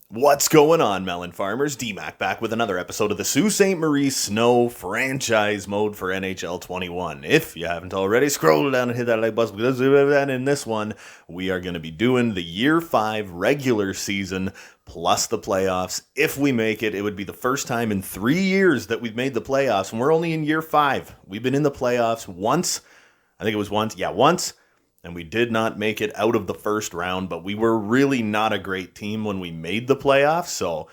What's going on, melon farmers? D-Mac back with another episode of the Sault Ste. Marie Snow franchise mode for NHL 21. If you haven't already, scroll down and hit that like button, because in this one, we are going to be doing the Year 5 regular season plus the playoffs. If we make it, it would be the first time in 3 years that we've made the playoffs, and we're only in Year 5. We've been in the playoffs once. I think it was once. Yeah, once. And we did not make it out of the first round, but we were really not a great team when we made the playoffs. So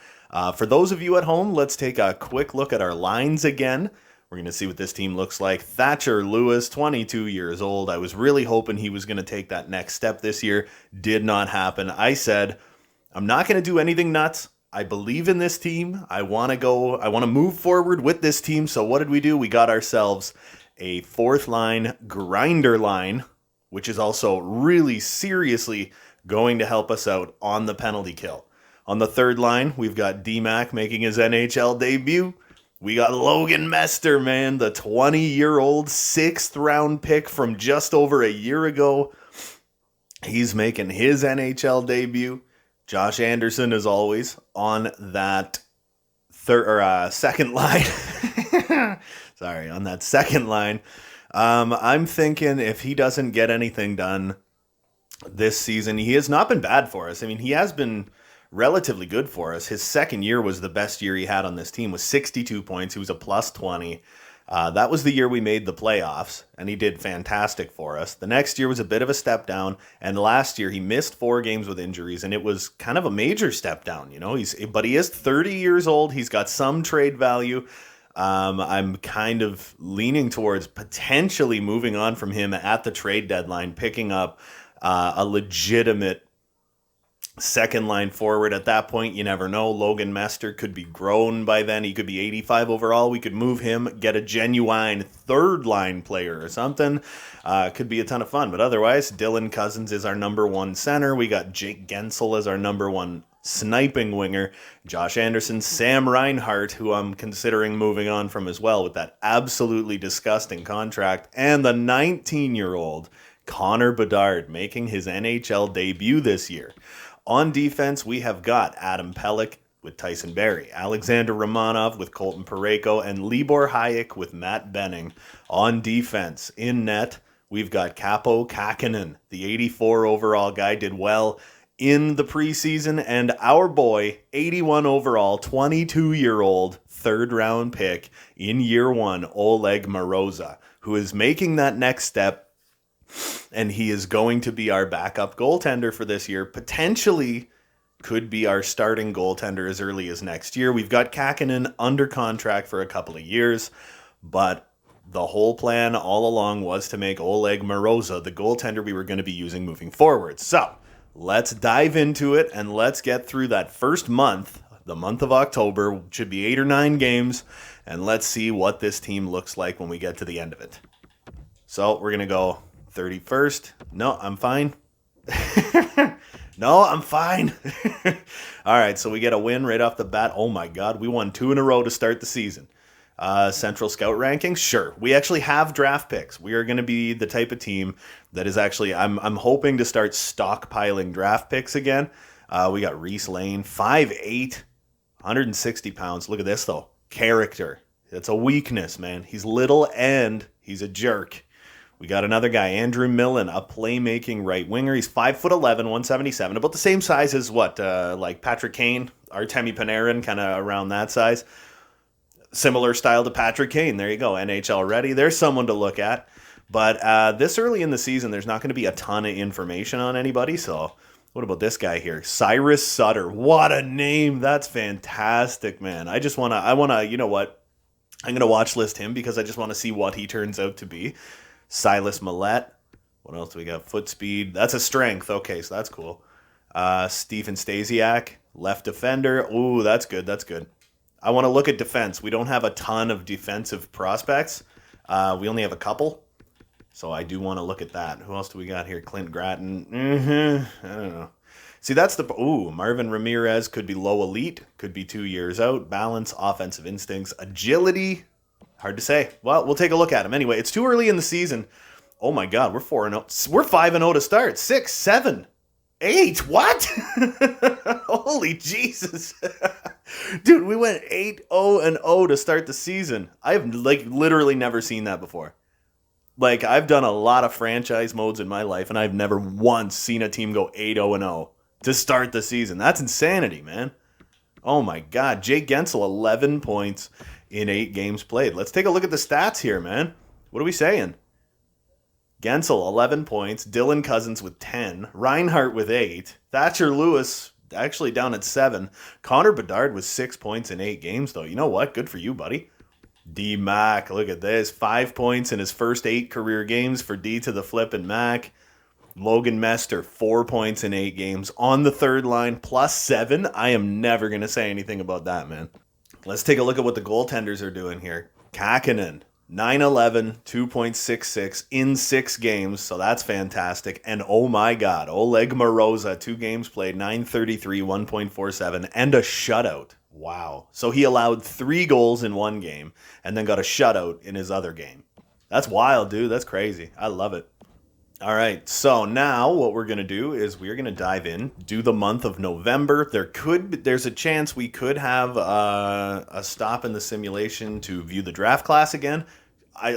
for those of you at home, let's take a quick look at our lines again. We're going to see what this team looks like. Thatcher Lewis, 22 years old. I was really hoping he was going to take that next step this year. Did not happen. I said, I'm not going to do anything nuts. I believe in this team. I want to move forward with this team. So what did we do? We got ourselves a fourth line grinder line, which is also really seriously going to help us out on the penalty kill. On the third line, we've got D-Mac making his NHL debut. We got Logan Mester, man, the 20-year-old sixth-round pick from just over a year ago. He's making his NHL debut. Josh Anderson, as always, on that second line. Sorry, on that second line. I'm thinking if he doesn't get anything done this season, he has not been bad for us. I mean, he has been relatively good for us. His second year was the best year he had on this team, was 62 points. He was a plus 20. That was the year we made the playoffs, and he did fantastic for us. The next year was a bit of a step down, and last year he missed 4 games with injuries, and it was kind of a major step down, you know. But he is 30 years old. He's got some trade value. I'm kind of leaning towards potentially moving on from him at the trade deadline, picking up a legitimate second line forward. At that point, you never know. Logan Mester could be grown by then. He could be 85 overall. We could move him, get a genuine third line player or something. Could be a ton of fun. But otherwise, Dylan Cousins is our number 1 center. We got Jake Gensel as our number 1 sniping winger. Josh Anderson, Sam Reinhart, who I'm considering moving on from as well with that absolutely disgusting contract, and the 19-year-old Connor Bedard making his NHL debut this year. On defense, we have got Adam Pelech with Tyson Berry, Alexander Romanov with Colton Pareco, and Libor Hayek with Matt Benning. On defense, in net, we've got Capo Kakinen, the 84 overall guy, did well in the preseason, and our boy, 81 overall, 22-year-old, third-round pick in year 1, Oleg Moroza, who is making that next step, and he is going to be our backup goaltender for this year, potentially could be our starting goaltender as early as next year. We've got Kakinen under contract for a couple of years, but the whole plan all along was to make Oleg Moroza the goaltender we were going to be using moving forward. So let's dive into it, and let's get through that first month, the month of October. Should be 8 or 9 games, and let's see what this team looks like when we get to the end of it. So we're going to go 31st. No, I'm fine. No, I'm fine. All right, so we get a win right off the bat. Oh my God, we won 2 in a row to start the season. Central Scout rankings, sure. We actually have draft picks. We are going to be the type of team that is actually, I'm hoping to start stockpiling draft picks again. We got Reese Lane, 5'8", 160 pounds. Look at this, though. Character. That's a weakness, man. He's little and he's a jerk. We got another guy, Andrew Millen, a playmaking right winger. He's 5'11", 177, about the same size as like Patrick Kane, Artemi Panarin, kind of around that size. Similar style to Patrick Kane. There you go, NHL ready. There's someone to look at. But this early in the season, there's not going to be a ton of information on anybody. So what about this guy here? Cyrus Sutter. What a name. That's fantastic, man. I want to, you know what? I'm going to watch list him because I just want to see what he turns out to be. Silas Millette. What else do we got? Foot speed. That's a strength. Okay, so that's cool. Stefan Stasiak, left defender. Ooh, that's good. That's good. I want to look at defense. We don't have a ton of defensive prospects. We only have a couple. So I do want to look at that. Who else do we got here? Clint Gratton. I don't know. See, that's the... Ooh, Marvin Ramirez could be low elite. Could be 2 years out. Balance, offensive instincts, agility. Hard to say. Well, we'll take a look at him. Anyway, it's too early in the season. Oh my God, we're 4-0. We're 5-0 to start. 6, 7. 8? What? Holy Jesus. Dude, we went 8-0-0 to start the season. I've literally never seen that before. I've done a lot of franchise modes in my life, and I've never once seen a team go 8-0-0 to start the season. That's insanity, man. Oh my God. Jake Guentzel, 11 points in 8 games played. Let's take a look at the stats here, man. What are we saying? Guentzel, 11 points. Dylan Cousins with 10. Reinhart with 8. Thatcher Lewis actually down at 7. Connor Bedard with 6 points in 8 games, though. You know what? Good for you, buddy. D-Mac, look at this. 5 points in his first 8 career games for D to the flip and Mac. Logan Mester, 4 points in 8 games on the third line, plus 7. I am never going to say anything about that, man. Let's take a look at what the goaltenders are doing here. Kakkonen, 9-11, 2.66 in 6 games, so that's fantastic. And oh my God, Oleg Moroza, 2 games played, 933, 1.47, and a shutout. Wow. So he allowed 3 goals in 1 game and then got a shutout in his other game. That's wild, dude. That's crazy. I love it. All right, so now what we're going to do is we're going to dive in, do the month of November. There's a chance we could have a stop in the simulation to view the draft class again. I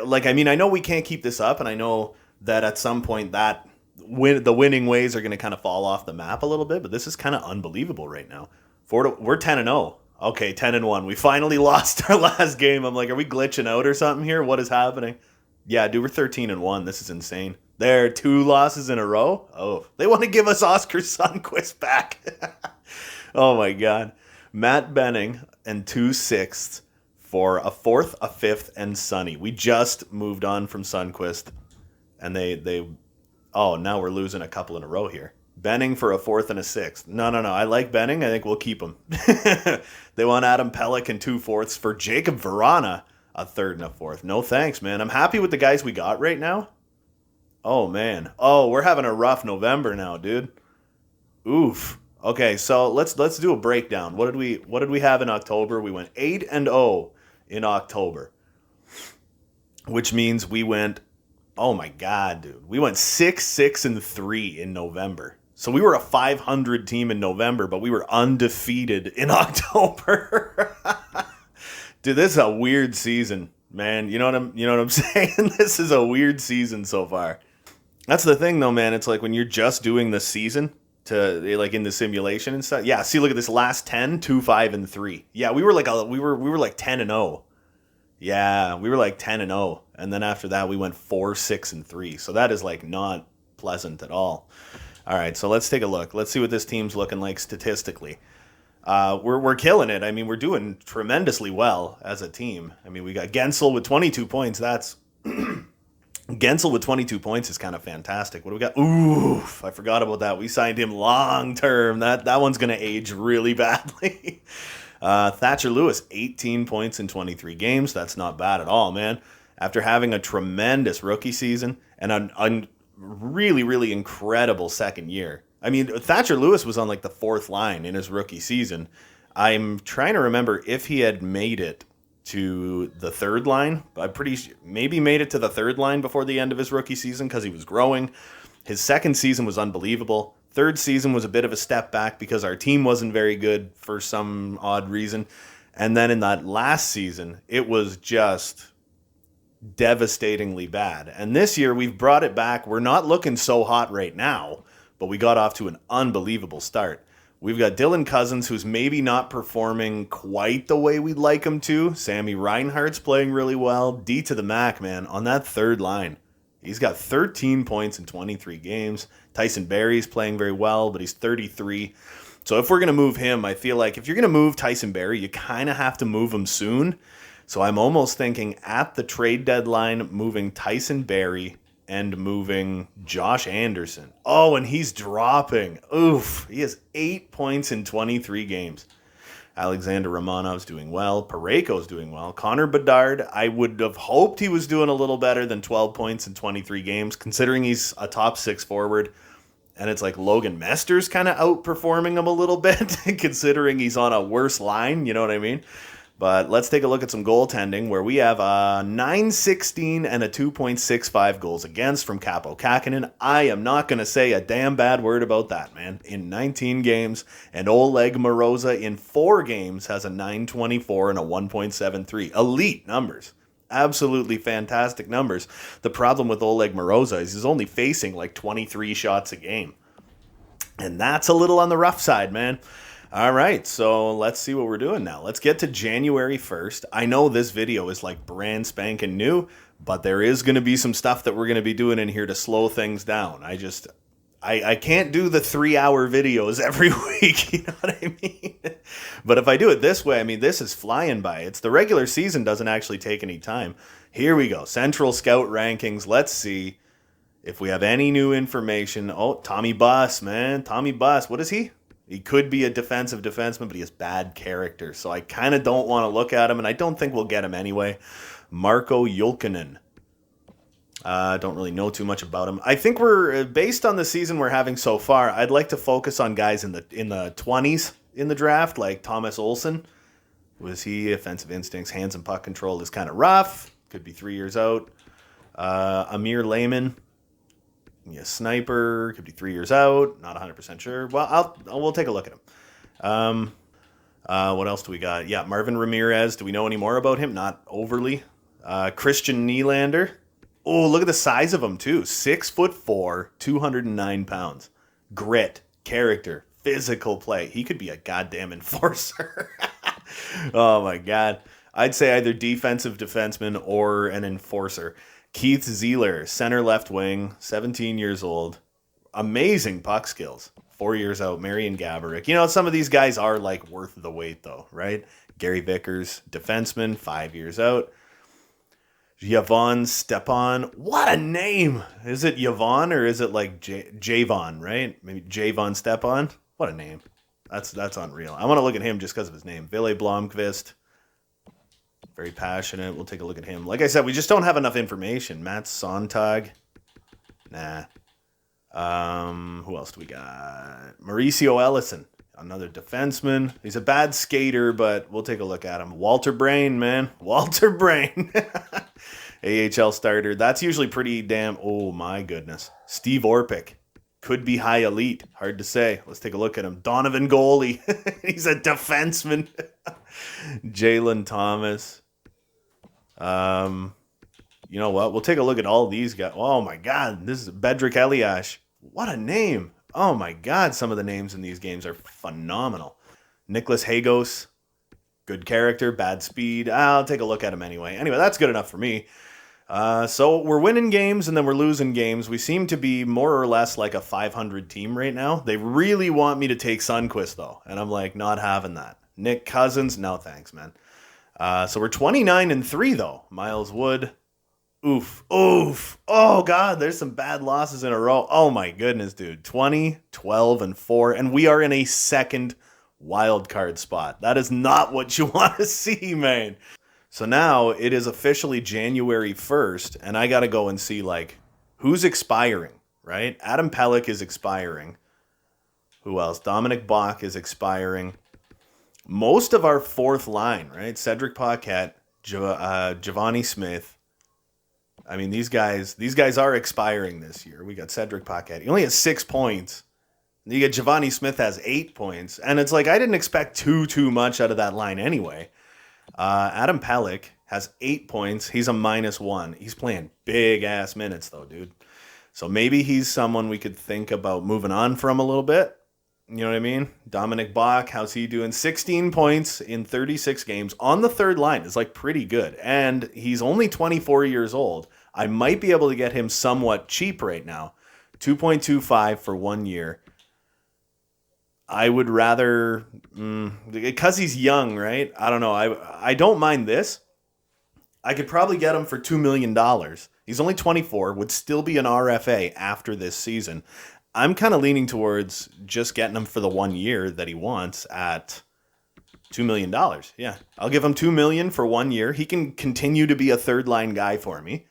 know we can't keep this up, and I know that at some point the winning ways are going to kind of fall off the map a little bit, but this is kind of unbelievable right now. We're 10-0. Okay, 10-1. We finally lost our last game. I'm like, are we glitching out or something here? What is happening? Yeah, dude, we're 13-1. This is insane. There, 2 losses in a row? Oh, they want to give us Oscar Sundqvist back. Oh, my God. Matt Benning and 2 sixths for a 4th, a 5th, and Sonny. We just moved on from Sundqvist, and now we're losing a couple in a row here. Benning for a 4th and a 6th. No. I like Benning. I think we'll keep him. They want Adam Pelech and 2 fourths for Jacob Verana, a 3rd and a 4th. No thanks, man. I'm happy with the guys we got right now. Oh, man. Oh, we're having a rough November now, dude. Oof. Okay, so let's do a breakdown. What did we have in October? We went 8-0 in October, which means we went, oh my God, dude. We went 6-6-3 in November. So we were a 500 team in November, but we were undefeated in October. Dude, this is a weird season, man. You know what I'm saying? This is a weird season so far. That's the thing, though, man. It's like when you're just doing the season to in the simulation and stuff. Yeah, see, look at this last 10, 2-5-3. Yeah, we were like 10-0. Yeah, we were like 10-0, and then after that we went 4-6-3. So that is not pleasant at all. All right, so let's take a look. Let's see what this team's looking like statistically. We're killing it. I mean, we're doing tremendously well as a team. I mean, we got Guentzel with 22 points. That's Guentzel with 22 points is kind of fantastic. What do we got? Oof, I forgot about that. We signed him long term. That one's going to age really badly. Thatcher Lewis, 18 points in 23 games. That's not bad at all, man. After having a tremendous rookie season and a really, really incredible second year. I mean, Thatcher Lewis was on the 4th line in his rookie season. I'm trying to remember if he had made it to the 3rd line. I'm pretty sure maybe made it to the 3rd line before the end of his rookie season because he was growing. His second season was unbelievable. 3rd season was a bit of a step back because our team wasn't very good for some odd reason. And then in that last season, it was just devastatingly bad. And this year, we've brought it back. We're not looking so hot right now, but we got off to an unbelievable start. We've got Dylan Cousins, who's maybe not performing quite the way we'd like him to. Sammy Reinhart's playing really well. D to the Mac, man, on that 3rd line. He's got 13 points in 23 games. Tyson Berry's playing very well, but he's 33. So if we're going to move him, I feel like if you're going to move Tyson Berry, you kind of have to move him soon. So I'm almost thinking at the trade deadline, moving Tyson Berry and moving Josh Anderson. Oh, and he's dropping. Oof. He has 8 points in 23 games. Alexander Romanov's doing well. Pareco's doing well. Connor Bedard, I would have hoped he was doing a little better than 12 points in 23 games, considering he's a top 6 forward. And it's like Logan Mester's kind of outperforming him a little bit, considering he's on a worse line. You know what I mean? But let's take a look at some goaltending where we have a 9.16 and a 2.65 goals against from Capo Kakinen. I am not going to say a damn bad word about that, man. In 19 games, and Oleg Moroza in 4 games has a 9.24 and a 1.73. Elite numbers. Absolutely fantastic numbers. The problem with Oleg Moroza is he's only facing like 23 shots a game. And that's a little on the rough side, man. All right, so let's see what we're doing now. Let's get to January 1st. I know this video is like brand spanking new, but there is going to be some stuff that we're going to be doing in here to slow things down. I can't do the 3-hour videos every week, you know what I mean? But if I do it this way, I mean, this is flying by. It's the regular season doesn't actually take any time. Here we go, Central Scout rankings. Let's see if we have any new information. Oh, Tommy Buss, man. Tommy Buss, what is he? He could be a defensive defenseman, but he has bad character. So I kind of don't want to look at him, and I don't think we'll get him anyway. Marko Julkinen. Don't really know too much about him. I think we're, based on the season we're having so far, I'd like to focus on guys in the 20s in the draft, like Thomas Olsen. Was he offensive instincts, hands and puck control is kind of rough. Could be 3 years out. Amir Lehman. Yeah, sniper, could be 3 years out. Not 100% sure. Well, we'll take a look at him. What else do we got? Yeah, Marvin Ramirez. Do we know any more about him? Not overly. Christian Nylander. Oh, look at the size of him, too. 6'4", 209 pounds. Grit, character, physical play. He could be a goddamn enforcer. Oh, my God. I'd say either defensive defenseman or an enforcer. Keith Zeeler, center left wing, 17 years old. Amazing puck skills. 4 years out. Marian Gaborik. You know, some of these guys are like worth the wait, though, right? Gary Vickers, defenseman, 5 years out. Yvonne Stepan. What a name! Is it Yvonne or is it like Javon, right? Maybe Javon Stepan? What a name. That's unreal. I want to look at him just because of his name. Ville Blomqvist. Very passionate. We'll take a look at him. Like I said, we just don't have enough information. Matt Sontag. Nah. Who else do we got? Mauricio Ellison. Another defenseman. He's a bad skater, but we'll take a look at him. Walter Brain, man. Walter Brain. AHL starter. That's usually pretty damn... Oh, my goodness. Steve Orpik. Could be high elite. Hard to say. Let's take a look at him. Donovan Goalie. He's a defenseman. Jalen Thomas. You know what? We'll take a look at all these guys. Oh, my God. This is Bedrick Eliash. What a name. Oh, my God. Some of the names in these games are phenomenal. Nicholas Hagos. Good character, bad speed. I'll take a look at him anyway. Anyway, that's good enough for me. So we're winning games and then we're losing games. We seem to be more or less like a 500 team right now. They really want me to take Sundqvist, though. And I'm like, not having that. Nick Cousins, no thanks, man. So we're 29-3, though. Miles Wood. Oof. Oh, God, there's some bad losses in a row. Oh, my goodness, dude. 20, 12, and 4. And we are in a second wild card spot. That is not what you want to see, man. So now it is officially January 1st, and I got to go and see, like, who's expiring, right? Adam Pelech is expiring. Who else? Dominic Bach is expiring. Most of our fourth line, right? Cedric Paquette, Giovanni Smith. I mean, these guys are expiring this year. We got Cedric Paquette. He only has 6 points. You get Giovanni Smith has 8 points. And it's like, I didn't expect too much out of that line anyway. Adam Pelech has 8 points. He's a -1. He's playing big-ass minutes, though, dude. So maybe he's someone we could think about moving on from a little bit. You know what I mean? Dominic Bach, how's he doing? 16 points in 36 games on the third line is like pretty good. And he's only 24 years old. I might be able to get him somewhat cheap right now. 2.25 for 1 year. I would rather, because he's young, right? I don't know. I don't mind this. I could probably get him for $2 million. He's only 24, would still be an RFA after this season. I'm kind of leaning towards just getting him for the 1 year that he wants at $2 million. Yeah, I'll give him $2 million for 1 year. He can continue to be a third line guy for me.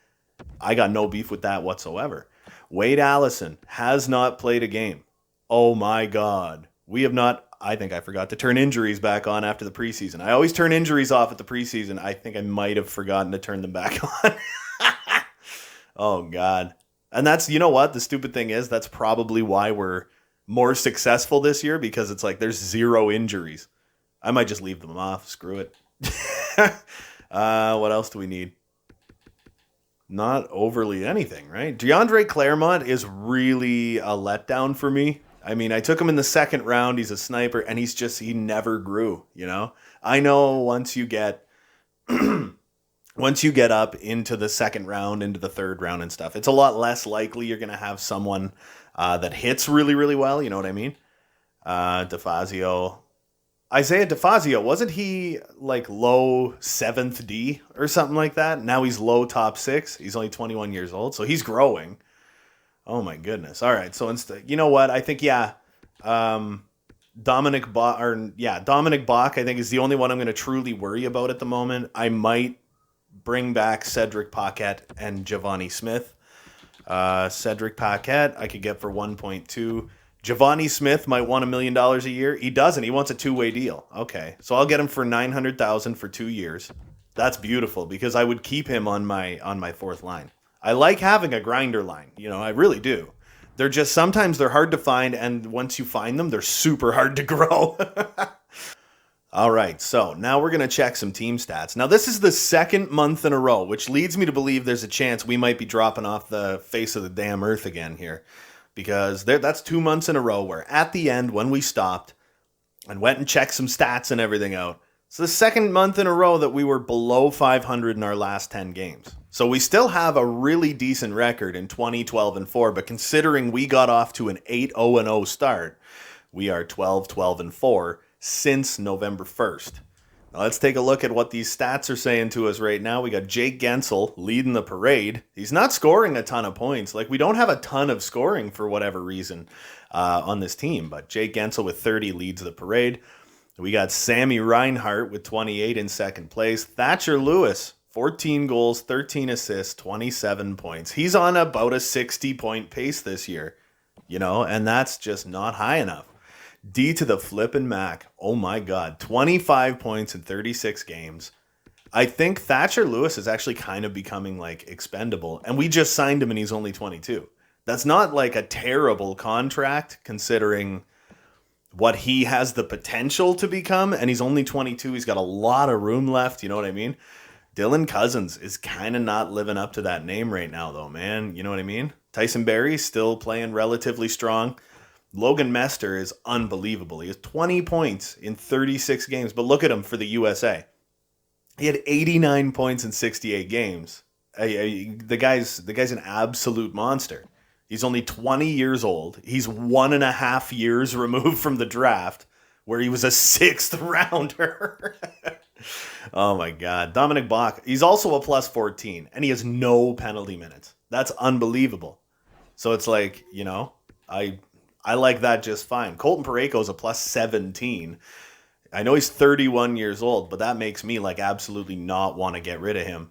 I got no beef with that whatsoever. Wade Allison has not played a game. Oh my God. We have not, I think I forgot to turn injuries back on after the preseason. I always turn injuries off at the preseason. I think I might have forgotten to turn them back on. Oh, God. And that's, you know what? The stupid thing is, that's probably why we're more successful this year, because it's like there's 0 injuries. I might just leave them off. Screw it. What else do we need? Not overly anything, right? DeAndre Claremont is really a letdown for me. I mean, I took him in the second round. He's a sniper, and he never grew, you know? I know once you get up into the second round, into the third round and stuff, it's a lot less likely you're going to have someone that hits really, really well, you know what I mean? Isaiah DeFazio, wasn't he like low 7th D or something like that? Now he's low top 6. He's only 21 years old, so he's growing. Oh my goodness. All right, so you know what? I think Dominic Bach, I think, is the only one I'm going to truly worry about at the moment. I might bring back Cedric Paquette and Giovanni Smith. Cedric Paquette I could get for 1.2. Giovanni Smith might want $1 million a year. He doesn't. He wants a 2-way deal. Okay, so I'll get him for $900,000 for 2 years. That's beautiful, because I would keep him on my fourth line. I like having a grinder line. You know, I really do. They're just, sometimes they're hard to find, and once you find them, they're super hard to grow. All right, so now we're going to check some team stats. Now, this is the second month in a row, which leads me to believe there's a chance we might be dropping off the face of the damn earth again here. Because that's 2 months in a row where at the end, when we stopped and went and checked some stats and everything out, it's the second month in a row that we were below 500 in our last 10 games. So we still have a really decent record in 20-12-4, but considering we got off to an 8-0-0 start, we are 12-12-4 since November 1st. Now let's take a look at what these stats are saying to us right now. We got Jake Guentzel leading the parade. He's not scoring a ton of points. Like, we don't have a ton of scoring for whatever reason on this team, but Jake Guentzel with 30 leads the parade. We got Sammy Reinhart with 28 in second place. Thatcher Lewis, 14 goals, 13 assists, 27 points. He's on about a 60-point pace this year, you know, and that's just not high enough. D to the flippin' Mac. Oh my God. 25 points in 36 games. I think Thatcher Lewis is actually kind of becoming like expendable, and we just signed him and he's only 22. That's not like a terrible contract considering what he has the potential to become, and he's only 22. He's got a lot of room left, you know what I mean? Dylan Cousins is kind of not living up to that name right now though, man. You know what I mean? Tyson Berry still playing relatively strong. Logan Mester is unbelievable. He has 20 points in 36 games, but look at him for the USA. He had 89 points in 68 games. The guy's an absolute monster. He's only 20 years old. He's 1.5 years removed from the draft, where he was a 6th rounder. Oh my God. Dominic Bach, he's also a plus 14, and he has no penalty minutes. That's unbelievable. So it's like, you know, I like that just fine. Colton Pareco is a plus 17. I know he's 31 years old, but that makes me like absolutely not want to get rid of him.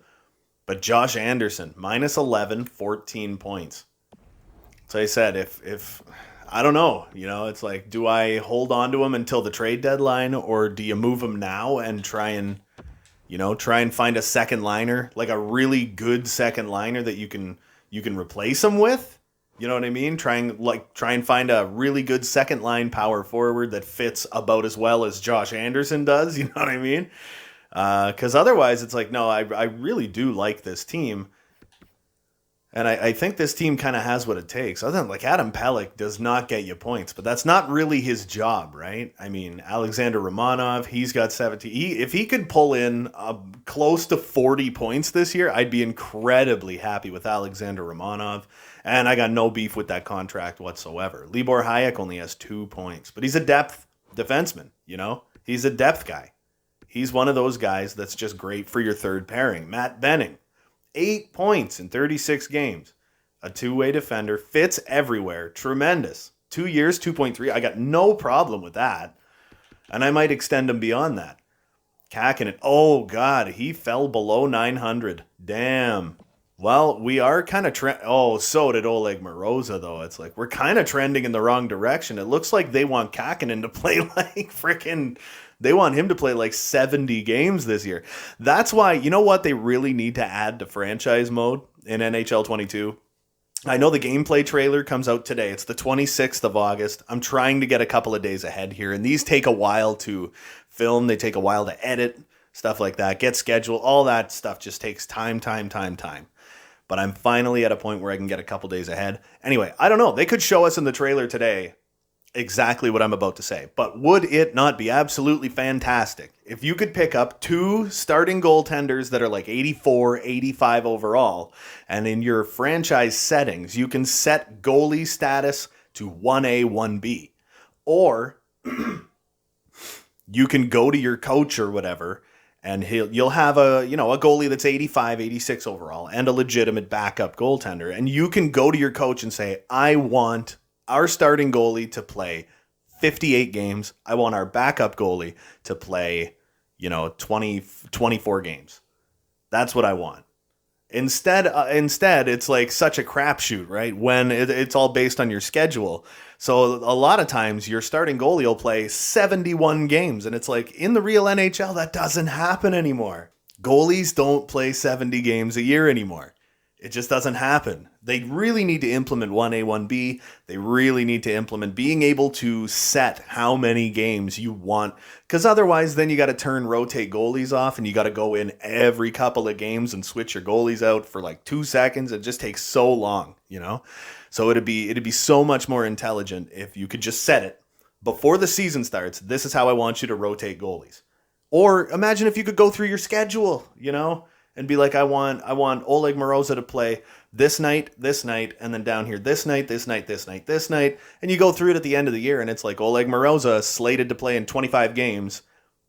But Josh Anderson, minus 11, 14 points. So I said, if I don't know, you know, it's like, do I hold on to him until the trade deadline, or do you move him now and try and find a second liner, like a really good second liner that you can replace him with? You know what I mean? Try and find a really good second line power forward that fits about as well as Josh Anderson does. You know what I mean? Because otherwise, it's like, no, I really do like this team. And I think this team kind of has what it takes. Other than, like, Adam Pelech does not get you points, but that's not really his job, right? I mean, Alexander Romanov, he's got 17. If he could pull in close to 40 points this year, I'd be incredibly happy with Alexander Romanov. And I got no beef with that contract whatsoever. Libor Hayek only has 2 points, but he's a depth defenseman, you know? He's a depth guy. He's one of those guys that's just great for your third pairing. Matt Benning, 8 points in 36 games. A two-way defender, fits everywhere. Tremendous. 2 years, 2.3. I got no problem with that. And I might extend him beyond that. Kakinen, oh God, he fell below 900. Damn. Well, we are kind of so did Oleg Moroza, though. It's like we're kind of trending in the wrong direction. It looks like they want Kakkonen to play like freaking. They want him to play like 70 games this year. That's why, you know what they really need to add to franchise mode in NHL 22? I know the gameplay trailer comes out today. It's the 26th of August. I'm trying to get a couple of days ahead here, and these take a while to film. They take a while to edit, stuff like that, get scheduled. All that stuff just takes time. But I'm finally at a point where I can get a couple days ahead. Anyway, I don't know. They could show us in the trailer today exactly what I'm about to say. But would it not be absolutely fantastic if you could pick up 2 starting goaltenders that are like 84, 85 overall, and in your franchise settings, you can set goalie status to 1A, 1B. Or you can go to your coach or whatever, and you'll have a goalie that's 85, 86 overall and a legitimate backup goaltender. And you can go to your coach and say, I want our starting goalie to play 58 games. I want our backup goalie to play, 24 games. That's what I want. Instead, it's like such a crapshoot, right? When it's all based on your schedule. So a lot of times your starting goalie will play 71 games. And it's like in the real NHL, that doesn't happen anymore. Goalies don't play 70 games a year anymore. It just doesn't happen. They really need to implement 1A, 1B. They really need to implement being able to set how many games you want. Because otherwise, then you got to rotate goalies off, and you got to go in every couple of games and switch your goalies out for like 2 seconds. It just takes so long, So it'd be so much more intelligent if you could just set it before the season starts. This is how I want you to rotate goalies. Or imagine if you could go through your schedule, and be like, I want Oleg Moroza to play this night, and then down here this night, and you go through it at the end of the year, and it's like Oleg Moroza is slated to play in 25 games,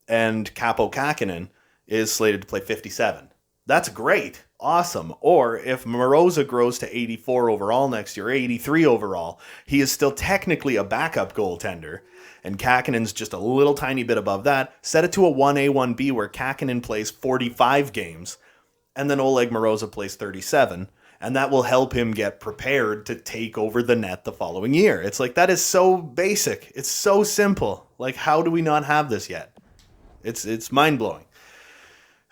and Kaapo Kakkonen is slated to play 57. That's great, awesome. Or if Moroza grows to 84 overall next year, 83 overall, he is still technically a backup goaltender, and Kakkonen's just a little tiny bit above that. Set it to a 1A, 1B where Kakkonen plays 45 games, and then Oleg Moroza plays 37, and that will help him get prepared to take over the net the following year. It's like, that is so basic. It's so simple. Like, how do we not have this yet? It's mind-blowing.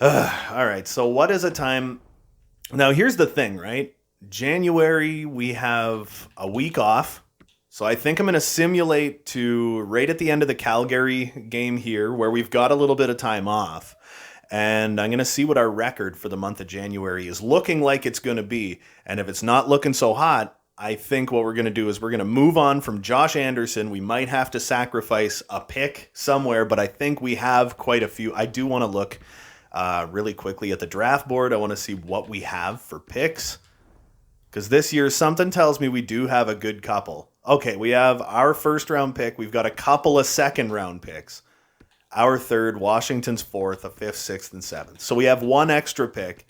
All right, so what is a time... Now, here's the thing, right? January, we have a week off, so I think I'm going to simulate to right at the end of the Calgary game here, where we've got a little bit of time off. And I'm going to see what our record for the month of January is looking like it's going to be. And if it's not looking so hot, I think what we're going to do is we're going to move on from Josh Anderson. We might have to sacrifice a pick somewhere, but I think we have quite a few. I do want to look really quickly at the draft board. I want to see what we have for picks. Because this year, something tells me we do have a good couple. Okay, we have our first round pick. We've got a couple of second round picks. Our third, Washington's fourth, a fifth, sixth, and seventh. So we have one extra pick.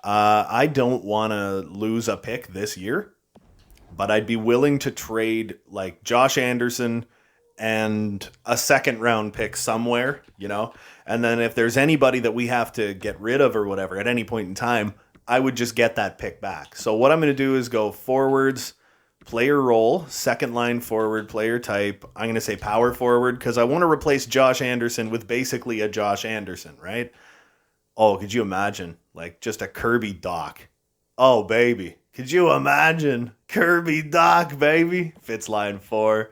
I don't want to lose a pick this year, but I'd be willing to trade like Josh Anderson and a second round pick somewhere, And then if there's anybody that we have to get rid of or whatever at any point in time, I would just get that pick back. So what I'm going to do is go forwards, player role, second line forward, player type. I'm going to say power forward because I want to replace Josh Anderson with basically a Josh Anderson, right? Oh, could you imagine? Like just a Kirby Doc. Oh, baby. Could you imagine? Kirby Doc, baby. Fits line 4.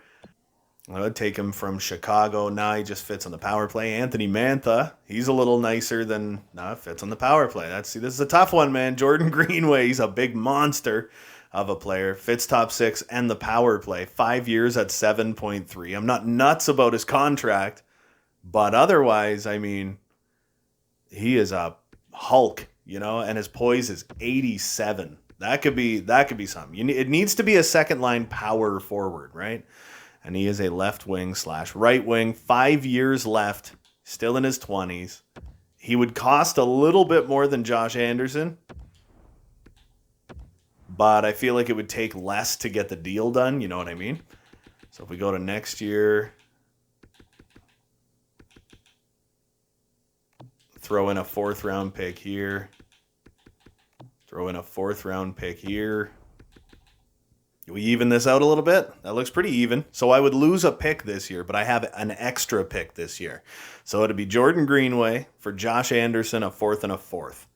I would take him from Chicago. Now he just fits on the power play. Anthony Mantha. He's a little nicer than... fits on the power play. This is a tough one, man. Jordan Greenway. He's a big monster of a player. Fits top 6 and the power play. 5 years at 7.3. I'm not nuts about his contract, but otherwise, I mean, he is a Hulk, and his poise is 87. That could be something. It needs to be a second line power forward, right? And he is a left wing / right wing. 5 years left, still in his 20s. He would cost a little bit more than Josh Anderson, but I feel like it would take less to get the deal done. You know what I mean? So if we go to next year, throw in a 4th round pick here, Throw in a 4th round pick here. Do we even this out a little bit? That looks pretty even. So I would lose a pick this year, but I have an extra pick this year. So it'd be Jordan Greenway for Josh Anderson, a 4th and a 4th.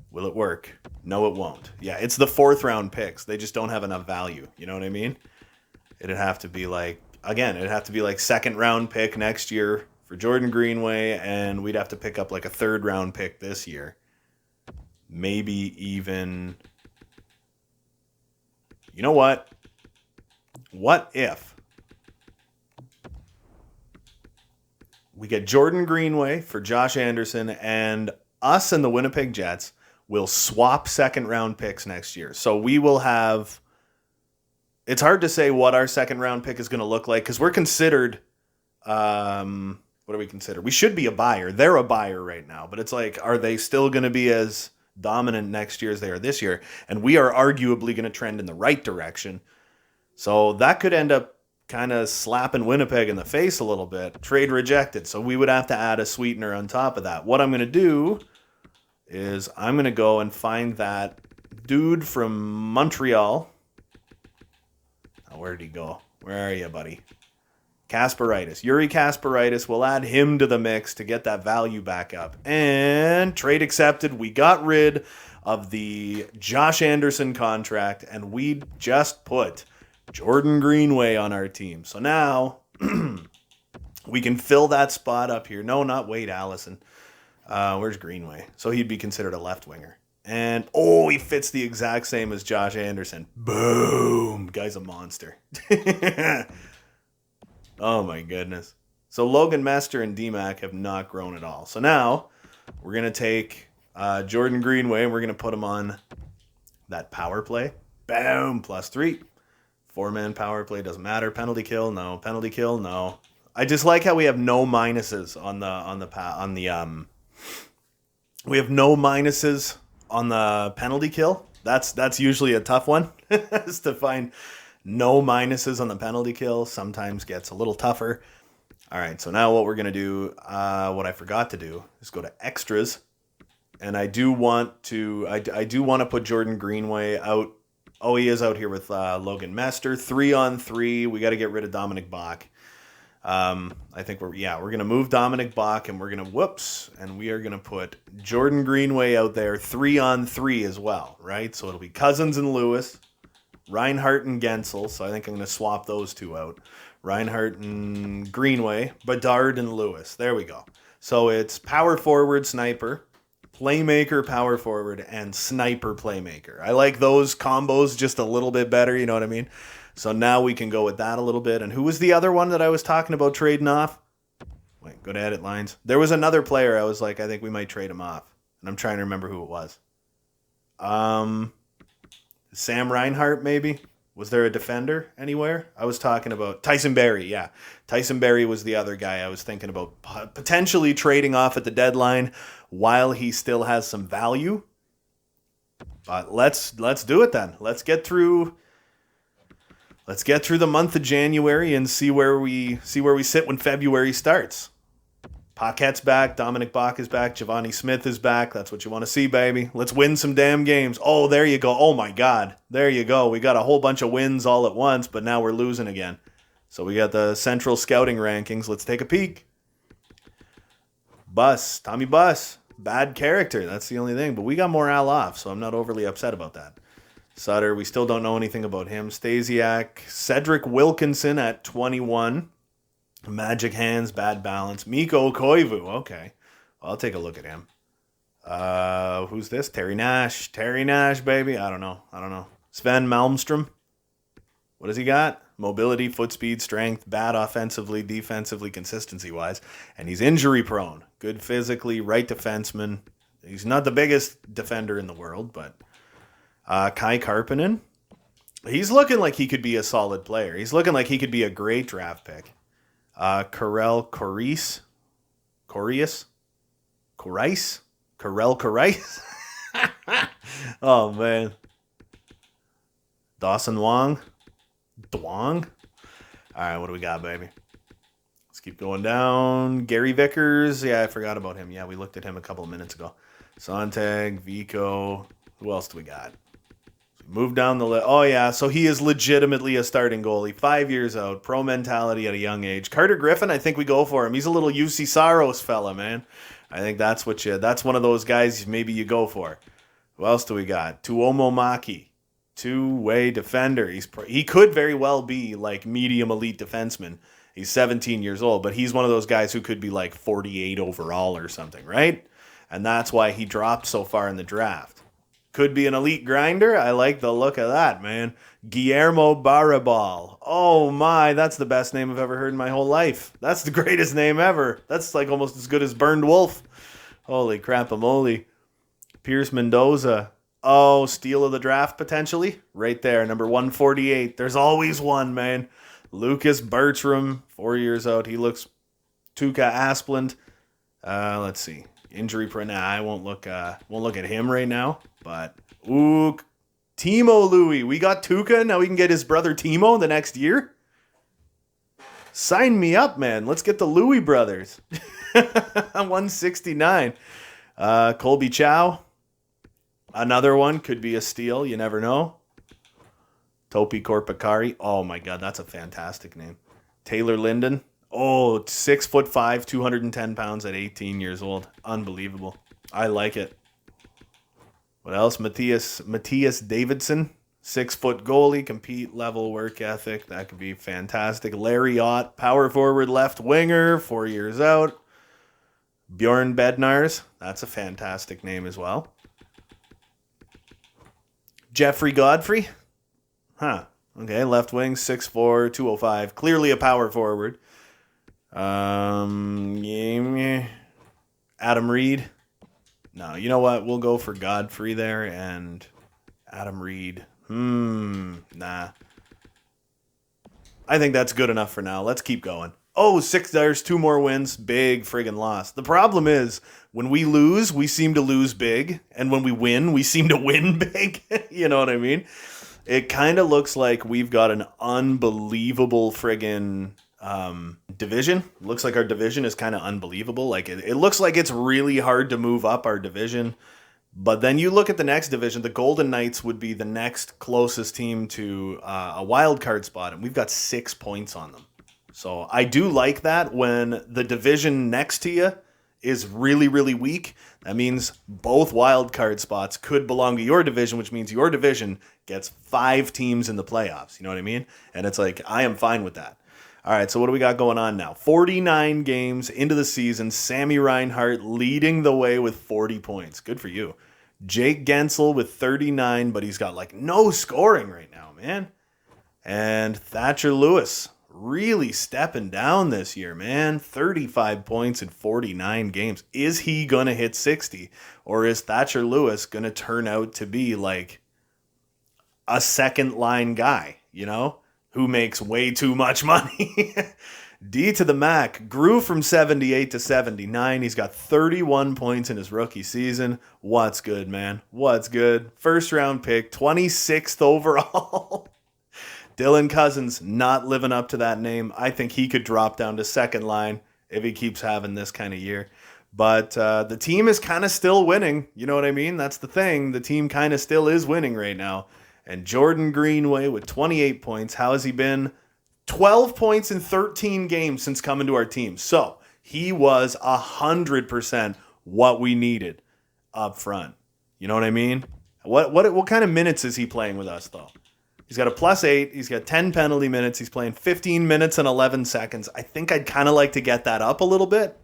Will it work? No, it won't. Yeah, it's the 4th round picks. They just don't have enough value. You know what I mean? It'd have to be like, again, it'd have to be like 2nd round pick next year for Jordan Greenway, and we'd have to pick up like a 3rd round pick this year. Maybe even, you know what? What if we get Jordan Greenway for Josh Anderson, and us and the Winnipeg Jets will swap 2nd round picks next year? So we will have, it's hard to say what our 2nd round pick is going to look like because we're considered, what are we considered? We should be a buyer. They're a buyer right now, but it's like, are they still going to be as dominant next year as they are this year? And we are arguably going to trend in the right direction. So that could end up kind of slapping Winnipeg in the face a little bit. Trade rejected. So we would have to add a sweetener on top of that. What I'm going to do is I'm going to go and find that dude from Montreal. Oh, where did he go? Where are you, buddy? Kasperitis. Yuri Kasperitis. We'll add him to the mix to get that value back up. And trade accepted. We got rid of the Josh Anderson contract, and we just put Jordan Greenway on our team. So now we can fill that spot up here. No, not Wade Allison. Where's Greenway? So he'd be considered a left winger. And, oh, he fits the exact same as Josh Anderson. Boom. Guy's a monster. Oh, my goodness. So Logan Mester and DMAC have not grown at all. So now we're going to take Jordan Greenway and we're going to put him on that power play. Boom. +3. 4-man power play. Doesn't matter. Penalty kill. No. Penalty kill. No. I just like how we have no minuses we have no minuses on the penalty kill. That's usually a tough one is to find no minuses on the penalty kill. Sometimes gets a little tougher. All right, so now what we're going to do, what I forgot to do, is go to extras. And I do want to put Jordan Greenway out. Oh, he is out here with Logan Mester. 3-on-3. We got to get rid of Dominic Bach. I think we're going to move Dominic Bach, and we are going to put Jordan Greenway out there 3-on-3 as well, right? So it'll be Cousins and Lewis, Reinhart and Gensel. So I think I'm going to swap those two out. Reinhart and Greenway, Bedard and Lewis. There we go. So it's power forward, sniper, playmaker, power forward, and sniper, playmaker. I like those combos just a little bit better, you know what I mean? So now we can go with that a little bit. And who was the other one that I was talking about trading off? Wait, go to edit lines. There was another player I was like, I think we might trade him off. And I'm trying to remember who it was. Sam Reinhart, maybe? Was there a defender anywhere? I was talking about Tyson Berry, yeah. Tyson Berry was the other guy I was thinking about potentially trading off at the deadline while he still has some value. But let's do it then. Let's get through the month of January and see where we sit when February starts. Paquette's back, Dominic Bach is back, Giovanni Smith is back. That's what you want to see, baby. Let's win some damn games. Oh, there you go. Oh my God. There you go. We got a whole bunch of wins all at once, but now we're losing again. So we got the central scouting rankings. Let's take a peek. Tommy Buss. Bad character. That's the only thing. But we got morale off, so I'm not overly upset about that. Sutter, we still don't know anything about him. Stasiak, Cedric Wilkinson at 21. Magic hands, bad balance. Mikko Koivu, okay. I'll take a look at him. Who's this? Terry Nash. Terry Nash, baby. I don't know. Sven Malmstrom. What does he got? Mobility, foot speed, strength, bad offensively, defensively, consistency-wise. And he's injury-prone. Good physically, right defenseman. He's not the biggest defender in the world, but... Kai Karppinen. He's looking like he could be a solid player. He's looking like he could be a great draft pick. Karel Corice. Oh, man. Dawson Wong. All right, what do we got, baby? Let's keep going down. Gary Vickers. Yeah, I forgot about him. Yeah, we looked at him a couple of minutes ago. Sontag, Vico. Who else do we got? Move down the list. Oh, yeah. So he is legitimately a starting goalie. 5 years out. Pro mentality at a young age. Carter Griffin, I think we go for him. He's a little UC Saros fella, man. I think that's one of those guys maybe you go for. Who else do we got? Tuomo Maki. Two-way defender. He could very well be like medium elite defenseman. He's 17 years old, but he's one of those guys who could be like 48 overall or something, right? And that's why he dropped so far in the draft. Could be an elite grinder. I like the look of that, man. Guillermo Barabal. Oh my, that's the best name I've ever heard in my whole life. That's the greatest name ever. That's like almost as good as Burned Wolf. Holy crap-a-moly. Pierce Mendoza. Oh, steal of the draft potentially. Right there, number 148. There's always one, man. Lucas Bertram, 4 years out. He looks Tuukka Asplund. Let's see. Injury I won't look at him right now. But ooh, Timo Louis. We got Tuukka. Now we can get his brother Timo the next year. Sign me up, man. Let's get the Louis brothers. 169. Colby Chow. Another one could be a steal. You never know. Topi Korpikari. Oh my God, that's a fantastic name. Taylor Linden. Oh, 6'5", 210 pounds at 18 years old. Unbelievable. I like it. What else? Matthias Davidson. 6 foot goalie, compete level work ethic. That could be fantastic. Larry Ott, power forward left winger, 4 years out. Bjorn Bednars. That's a fantastic name as well. Jeffrey Godfrey. Huh. Okay, left wing, 6'4", 205. Clearly a power forward. Adam Reed. No, you know what? We'll go for Godfrey there and Adam Reed. Nah. I think that's good enough for now. Let's keep going. Oh, there's 2 more wins. Big friggin' loss. The problem is, when we lose, we seem to lose big. And when we win, we seem to win big. You know what I mean? It kind of looks like we've got an unbelievable friggin' division. Looks like our division is kind of unbelievable. Like it looks like it's really hard to move up our division. But then you look at the next division, the Golden Knights would be the next closest team to a wild card spot, and we've got 6 points on them. So I do like that when the division next to you is really, really weak. That means both wild card spots could belong to your division, which means your division gets 5 teams in the playoffs. You know what I mean? And it's like, I am fine with that. All right, so what do we got going on now? 49 games into the season. Sammy Reinhart leading the way with 40 points. Good for you. Jake Gensel with 39, but he's got like no scoring right now, man. And Thatcher Lewis really stepping down this year, man. 35 points in 49 games. Is he going to hit 60? Or is Thatcher Lewis going to turn out to be like a second line guy, you know, who makes way too much money? D to the Mac grew from 78 to 79. He's got 31 points in his rookie season. What's good, man? What's good? First round pick, 26th overall. Dylan Cousins not living up to that name. I think he could drop down to second line if he keeps having this kind of year. But the team is kind of still winning. You know what I mean? That's the thing. The team kind of still is winning right now. And Jordan Greenway with 28 points. How has he been? 12 points in 13 games since coming to our team. So he was 100% what we needed up front. You know what I mean? What kind of minutes is he playing with us, though? He's got a +8. He's got 10 penalty minutes. He's playing 15 minutes and 11 seconds. I think I'd kind of like to get that up a little bit.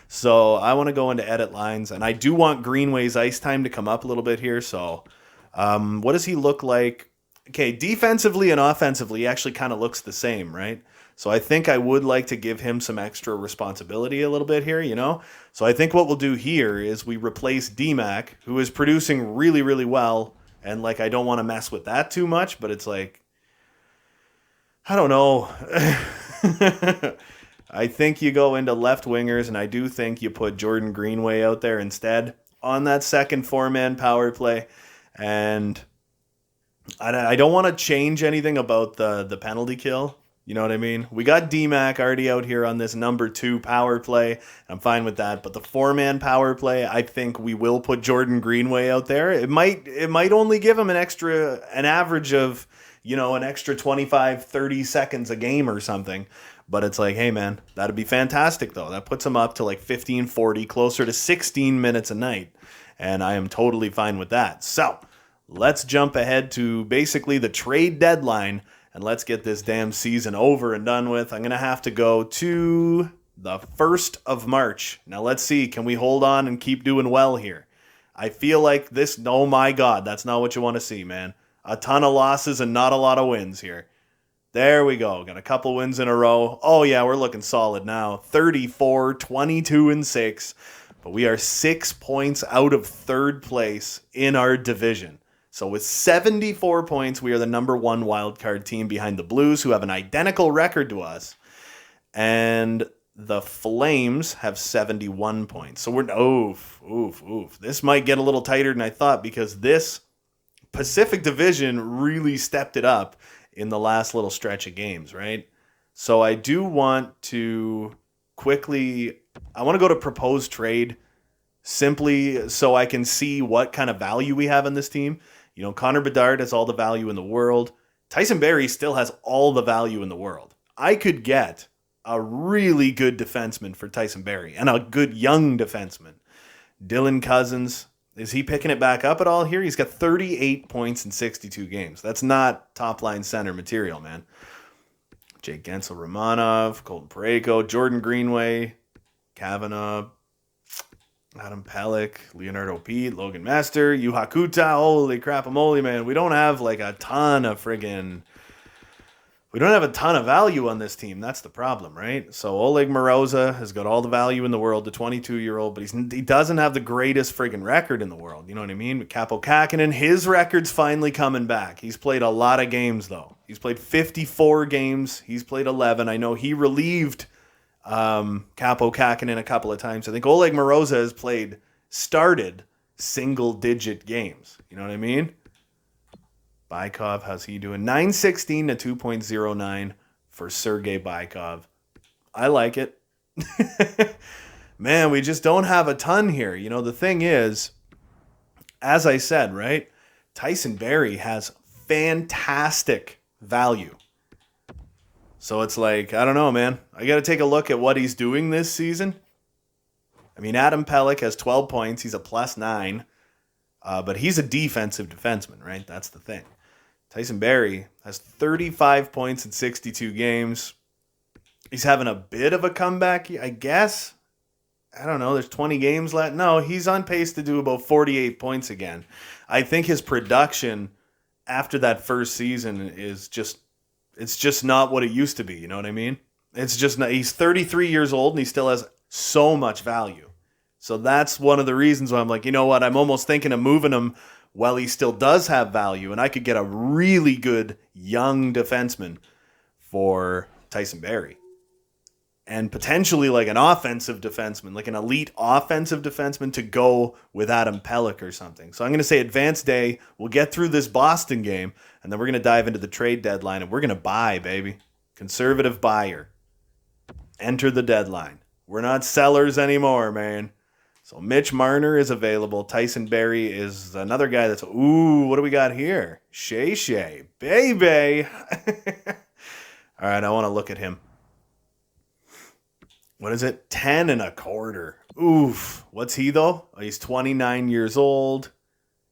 So I want to go into edit lines. And I do want Greenway's ice time to come up a little bit here. So what does he look like? Okay, defensively and offensively, he actually kind of looks the same, right? So I think I would like to give him some extra responsibility a little bit here, you know? So I think what we'll do here is we replace D-Mac, who is producing really, really well. And, like, I don't want to mess with that too much, but it's like, I don't know. I think you go into left wingers, and I do think you put Jordan Greenway out there instead on that second 4-man power play. And I don't want to change anything about the penalty kill. You know what I mean? We got D-Mac already out here on this number 2 power play. I'm fine with that. But the 4-man power play, I think we will put Jordan Greenway out there. It might only give him an average of, an extra 25, 30 seconds a game or something. But it's like, hey, man, that'd be fantastic, though. That puts him up to like 15, 40, closer to 16 minutes a night. And I am totally fine with that. So let's jump ahead to basically the trade deadline. And let's get this damn season over and done with. I'm going to have to go to the 1st of March. Now, let's see. Can we hold on and keep doing well here? I feel like this, oh my God, that's not what you want to see, man. A ton of losses and not a lot of wins here. There we go. Got a couple wins in a row. Oh, yeah, we're looking solid now. 34, 22, and 6. But we are 6 points out of 3rd place in our division. So with 74 points, we are the number 1 wildcard team behind the Blues, who have an identical record to us. And the Flames have 71 points. So we're, oof. This might get a little tighter than I thought, because this Pacific Division really stepped it up in the last little stretch of games, right? So I do want to I want to go to proposed trade, simply so I can see what kind of value we have in this team. Connor Bedard has all the value in the world. Tyson Berry still has all the value in the world. I could get a really good defenseman for Tyson Berry and a good young defenseman. Dylan Cousins, is he picking it back up at all here? He's got 38 points in 62 games. That's not top-line center material, man. Jake Gensel, Romanov, Colton Pareco, Jordan Greenway, Kavanaugh, Adam Pelech, Leonardo Pete, Logan Master, Juha Kuta. Holy crap-a-moly, man. We don't have a ton of value on this team. That's the problem, right? So Oleg Moroza has got all the value in the world, the 22-year-old, but he doesn't have the greatest friggin' record in the world. You know what I mean? Kaapo Kähkönen, his record's finally coming back. He's played a lot of games, though. He's played 54 games. He's played 11. I know he relieved Kaapo Kähkönen a couple of times. I think Oleg Moroza has started single-digit games. You know what I mean? Bykov, how's he doing? 916 to 2.09 for Sergei Bykov. I like it. Man, we just don't have a ton here. The thing is, as I said, right? Tyson Berry has fantastic value. So it's like, I don't know, man. I got to take a look at what he's doing this season. I mean, Adam Pelech has 12 points. He's a +9. But he's a defensive defenseman, right? That's the thing. Tyson Berry has 35 points in 62 games. He's having a bit of a comeback, I guess. I don't know. There's 20 games left. No, he's on pace to do about 48 points again. I think his production after that first season is it's just not what it used to be. You know what I mean? It's just not. He's 33 years old and he still has so much value. So that's one of the reasons why I'm like, you know what? I'm almost thinking of moving him while he still does have value, and I could get a really good young defenseman for Tyson Berry. And potentially an offensive defenseman, an elite offensive defenseman to go with Adam Pelech or something. So I'm going to say advanced day. We'll get through this Boston game, and then we're going to dive into the trade deadline, and we're going to buy, baby. Conservative buyer. Enter the deadline. We're not sellers anymore, man. So Mitch Marner is available. Tyson Berry is another guy that's, what do we got here? Shay, baby. All right, I want to look at him. What is it? 10 and a quarter. Oof. What's he, though? Oh, he's 29 years old.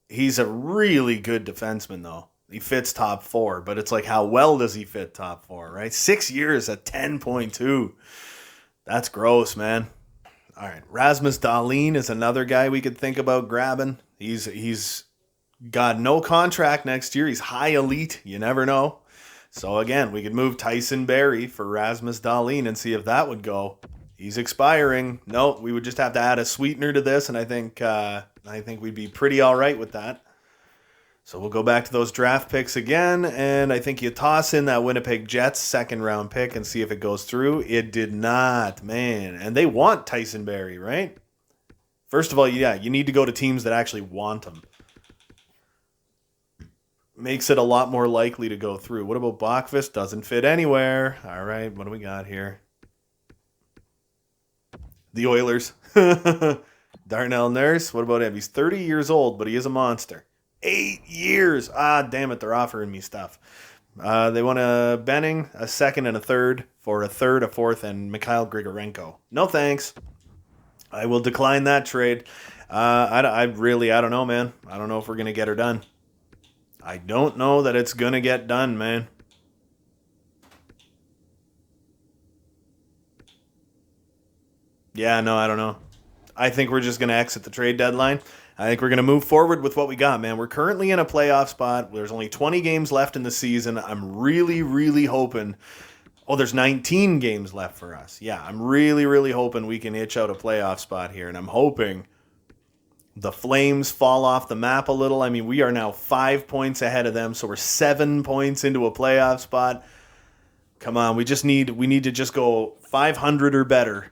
He's a really good defenseman, though. He fits top 4, but it's how well does he fit top 4, right? 6 years at 10.2. That's gross, man. All right, Rasmus Dahlin is another guy we could think about grabbing. He's got no contract next year. He's high elite. You never know. So again, we could move Tyson Berry for Rasmus Dahlin and see if that would go. He's expiring. No, we would just have to add a sweetener to this, and I think we'd be pretty all right with that. So we'll go back to those draft picks again, and I think you toss in that Winnipeg Jets second-round pick and see if it goes through. It did not, man. And they want Tyson Berry, right? First of all, yeah, you need to go to teams that actually want him. makes it a lot more likely to go through. What about Bachvist? Doesn't fit anywhere. All right, what do we got here? The Oilers. Darnell Nurse. What about him? He's 30 years old, but he is a monster. 8 years. Ah, damn it. They're offering me stuff. They want a Benning, a second and a third for a third, a fourth, and Mikhail Grigorenko. No thanks. I will decline that trade. I don't know, man. I don't know if we're going to get her done. I don't know that it's going to get done, man. Yeah, no, I don't know. I think we're just going to exit the trade deadline. I think we're going to move forward with what we got, man. We're currently in a playoff spot. There's only 20 games left in the season. I'm really, really hoping... Oh, there's 19 games left for us. Yeah, I'm really, really hoping we can itch out a playoff spot here. And I'm hoping the Flames fall off the map a little. I mean, we are now 5 points ahead of them, so we're 7 points into a playoff spot. Come on, we need to just go 500 or better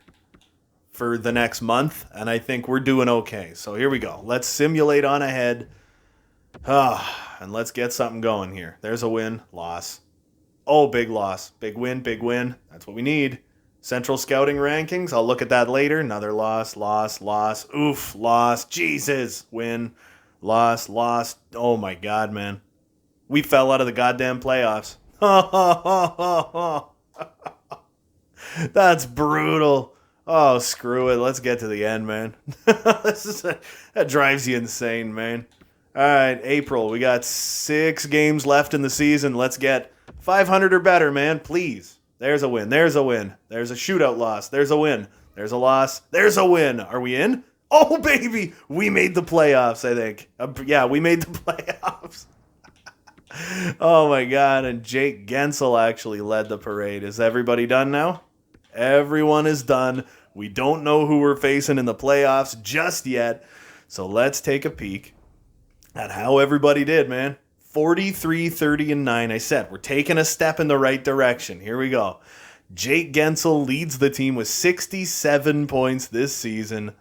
for the next month, and I think we're doing okay. So here we go. Let's simulate on ahead. And let's get something going here. There's a win, loss. Oh, big loss. Big win, big win. That's what we need. Central Scouting Rankings, I'll look at that later. Another loss, loss, loss. Oof, loss. Jesus. Win, loss, loss. Oh my God, man. We fell out of the goddamn playoffs. That's brutal. Oh, screw it. Let's get to the end, man. That drives you insane, man. All right, April. We got 6 games left in the season. Let's get 500 or better, man. Please. There's a win. There's a win. There's a shootout loss. There's a win. There's a loss. There's a win. Are we in? Oh, baby. We made the playoffs, I think. Yeah, we made the playoffs. Oh, my God. And Jake Gensel actually led the parade. Is everybody done now? Everyone is done. We don't know who we're facing in the playoffs just yet. So let's take a peek at how everybody did, man. 43, 30, and 9. I said we're taking a step in the right direction. Here we go. Jake Gensel leads the team with 67 points this season.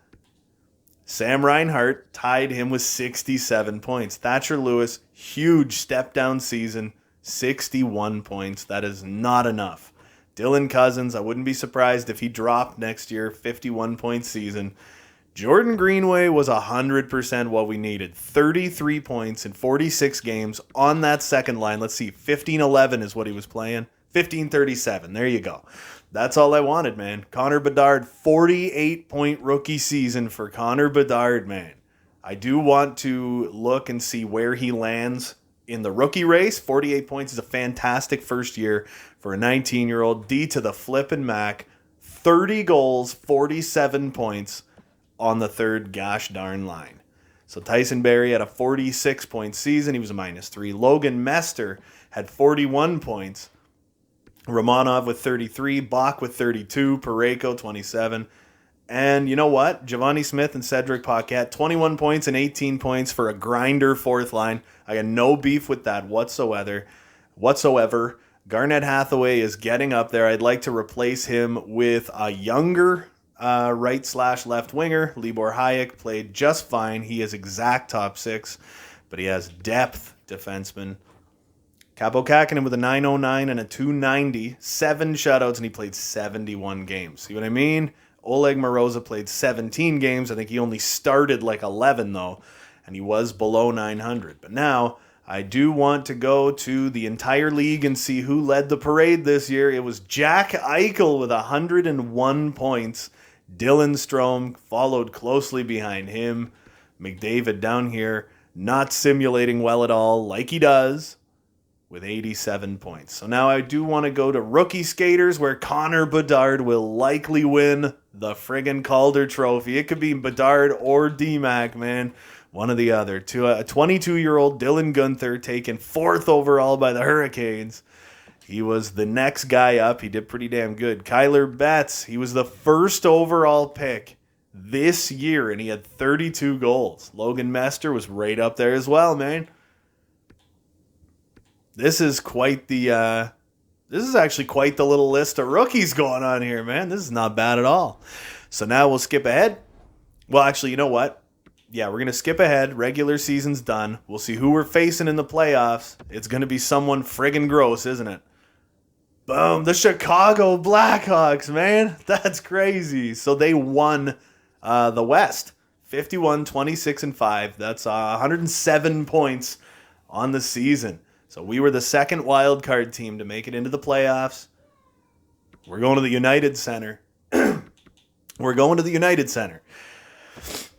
Sam Reinhart tied him with 67 points. Thatcher Lewis, huge step down season, 61 points. That is not enough. Dylan Cousins, I wouldn't be surprised if he dropped next year, 51-point season. Jordan Greenway was 100% what we needed. 33 points in 46 games on that second line. Let's see, 15-11 is what he was playing. 15-37, there you go. That's all I wanted, man. Connor Bedard, 48-point rookie season for Connor Bedard, man. I do want to look and see where he lands in the rookie race. 48 points is a fantastic first year for a 19-year-old. D to the flippin' Mac. 30 goals, 47 points on the third gosh darn line. So Tyson Berry had a 46-point season. He was a -3. Logan Mester had 41 points. Romanov with 33. Bach with 32. Pareco, 27. And you know what? Giovanni Smith and Cedric Paquette, 21 points and 18 points for a grinder fourth line. I got no beef with that whatsoever. Garnett Hathaway is getting up there. I'd like to replace him with a younger right/left winger. Libor Hayek played just fine. He is exact top 6, but he has depth defenseman. Capo Kakinen with a 909 and a 290, 7 shutouts, and he played 71 games. See what I mean? Oleg Moroza played 17 games. I think he only started like 11, though, and he was below 900. But now I do want to go to the entire league and see who led the parade this year. It was Jack Eichel with 101 points. Dylan Strome followed closely behind him. McDavid down here, not simulating well at all, like he does, with 87 points. So now I do want to go to rookie skaters, where Connor Bedard will likely win the friggin' Calder Trophy. It could be Bedard or D-Mac, man. One or the other. To a 22-year-old Dylan Gunther, taken 4th overall by the Hurricanes. He was the next guy up. He did pretty damn good. Kyler Betts, he was the 1st overall pick this year, and he had 32 goals. Logan Mester was right up there as well, man. This is actually quite the little list of rookies going on here, man. This is not bad at all. So now we'll skip ahead. Well, actually, you know what? we're going to skip ahead. Regular season's done. We'll see who we're facing in the playoffs. It's going to be someone friggin' gross, isn't it? Boom, the Chicago Blackhawks, man. That's crazy. So they won the West. 51, 26, and 5. That's 107 points on the season. So we were the second wild card team to make it into the playoffs. We're going to the United Center. We're going to the United Center.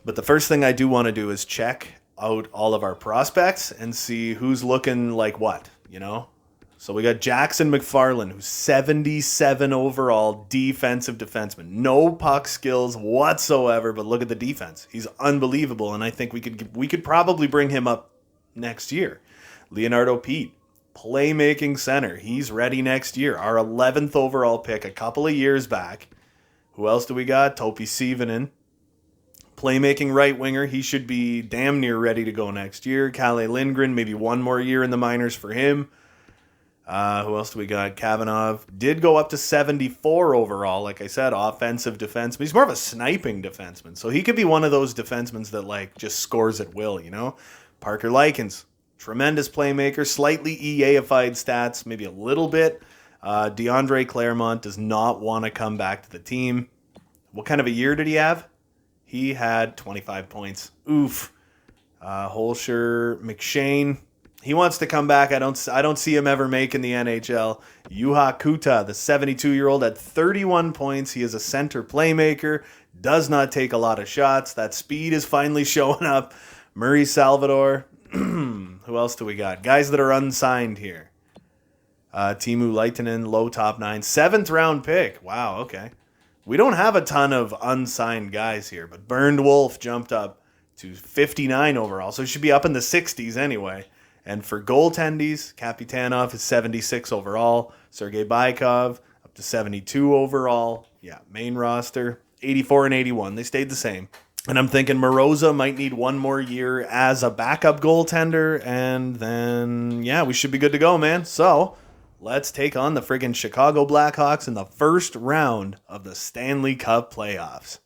But the first thing I do want to do is check out all of our prospects and see who's looking like what, you know? So we got Jackson Mcfarland, who's 77 overall defensive defenseman. No puck skills whatsoever, but look at the defense. He's unbelievable, and I think we could probably bring him up next year. Leonardo Pete, playmaking center. He's ready next year. Our 11th overall pick a couple of years back. Who else do we got? Topi Sivonen. Playmaking right winger. He should be damn near ready to go next year. Cali Lindgren, maybe one more year in the minors for him. Who else do we got? Kavanagh did go up to 74 overall. Like I said, offensive defenseman. He's more of a sniping defenseman. So he could be one of those defensemen that like just scores at will, you know? Parker Lykins, tremendous playmaker. Slightly EA-ified stats, maybe a little bit. DeAndre Claremont does not want to come back to the team. What kind of a year did he have? He had 25 points. Oof. Holscher, McShane. He wants to come back. I don't see him ever making the NHL. Juha Kuta, the 72-year-old, had 31 points. He is a center playmaker. Does not take a lot of shots. That speed is finally showing up. Murray Salvador. Who else do we got? Guys that are unsigned here. Timu Leitinen, low top 9. 7th round pick. Wow, okay. We don't have a ton of unsigned guys here, but Burned Wolf jumped up to 59 overall, so he should be up in the 60s anyway. And for goaltendies, Kapitanov is 76 overall. Sergei Baikov up to 72 overall. Yeah, main roster, 84 and 81. They stayed the same. And I'm thinking Moroza might need one more year as a backup goaltender, and then, yeah, we should be good to go, man. So let's take on the friggin' Chicago Blackhawks in the first round of the Stanley Cup Playoffs.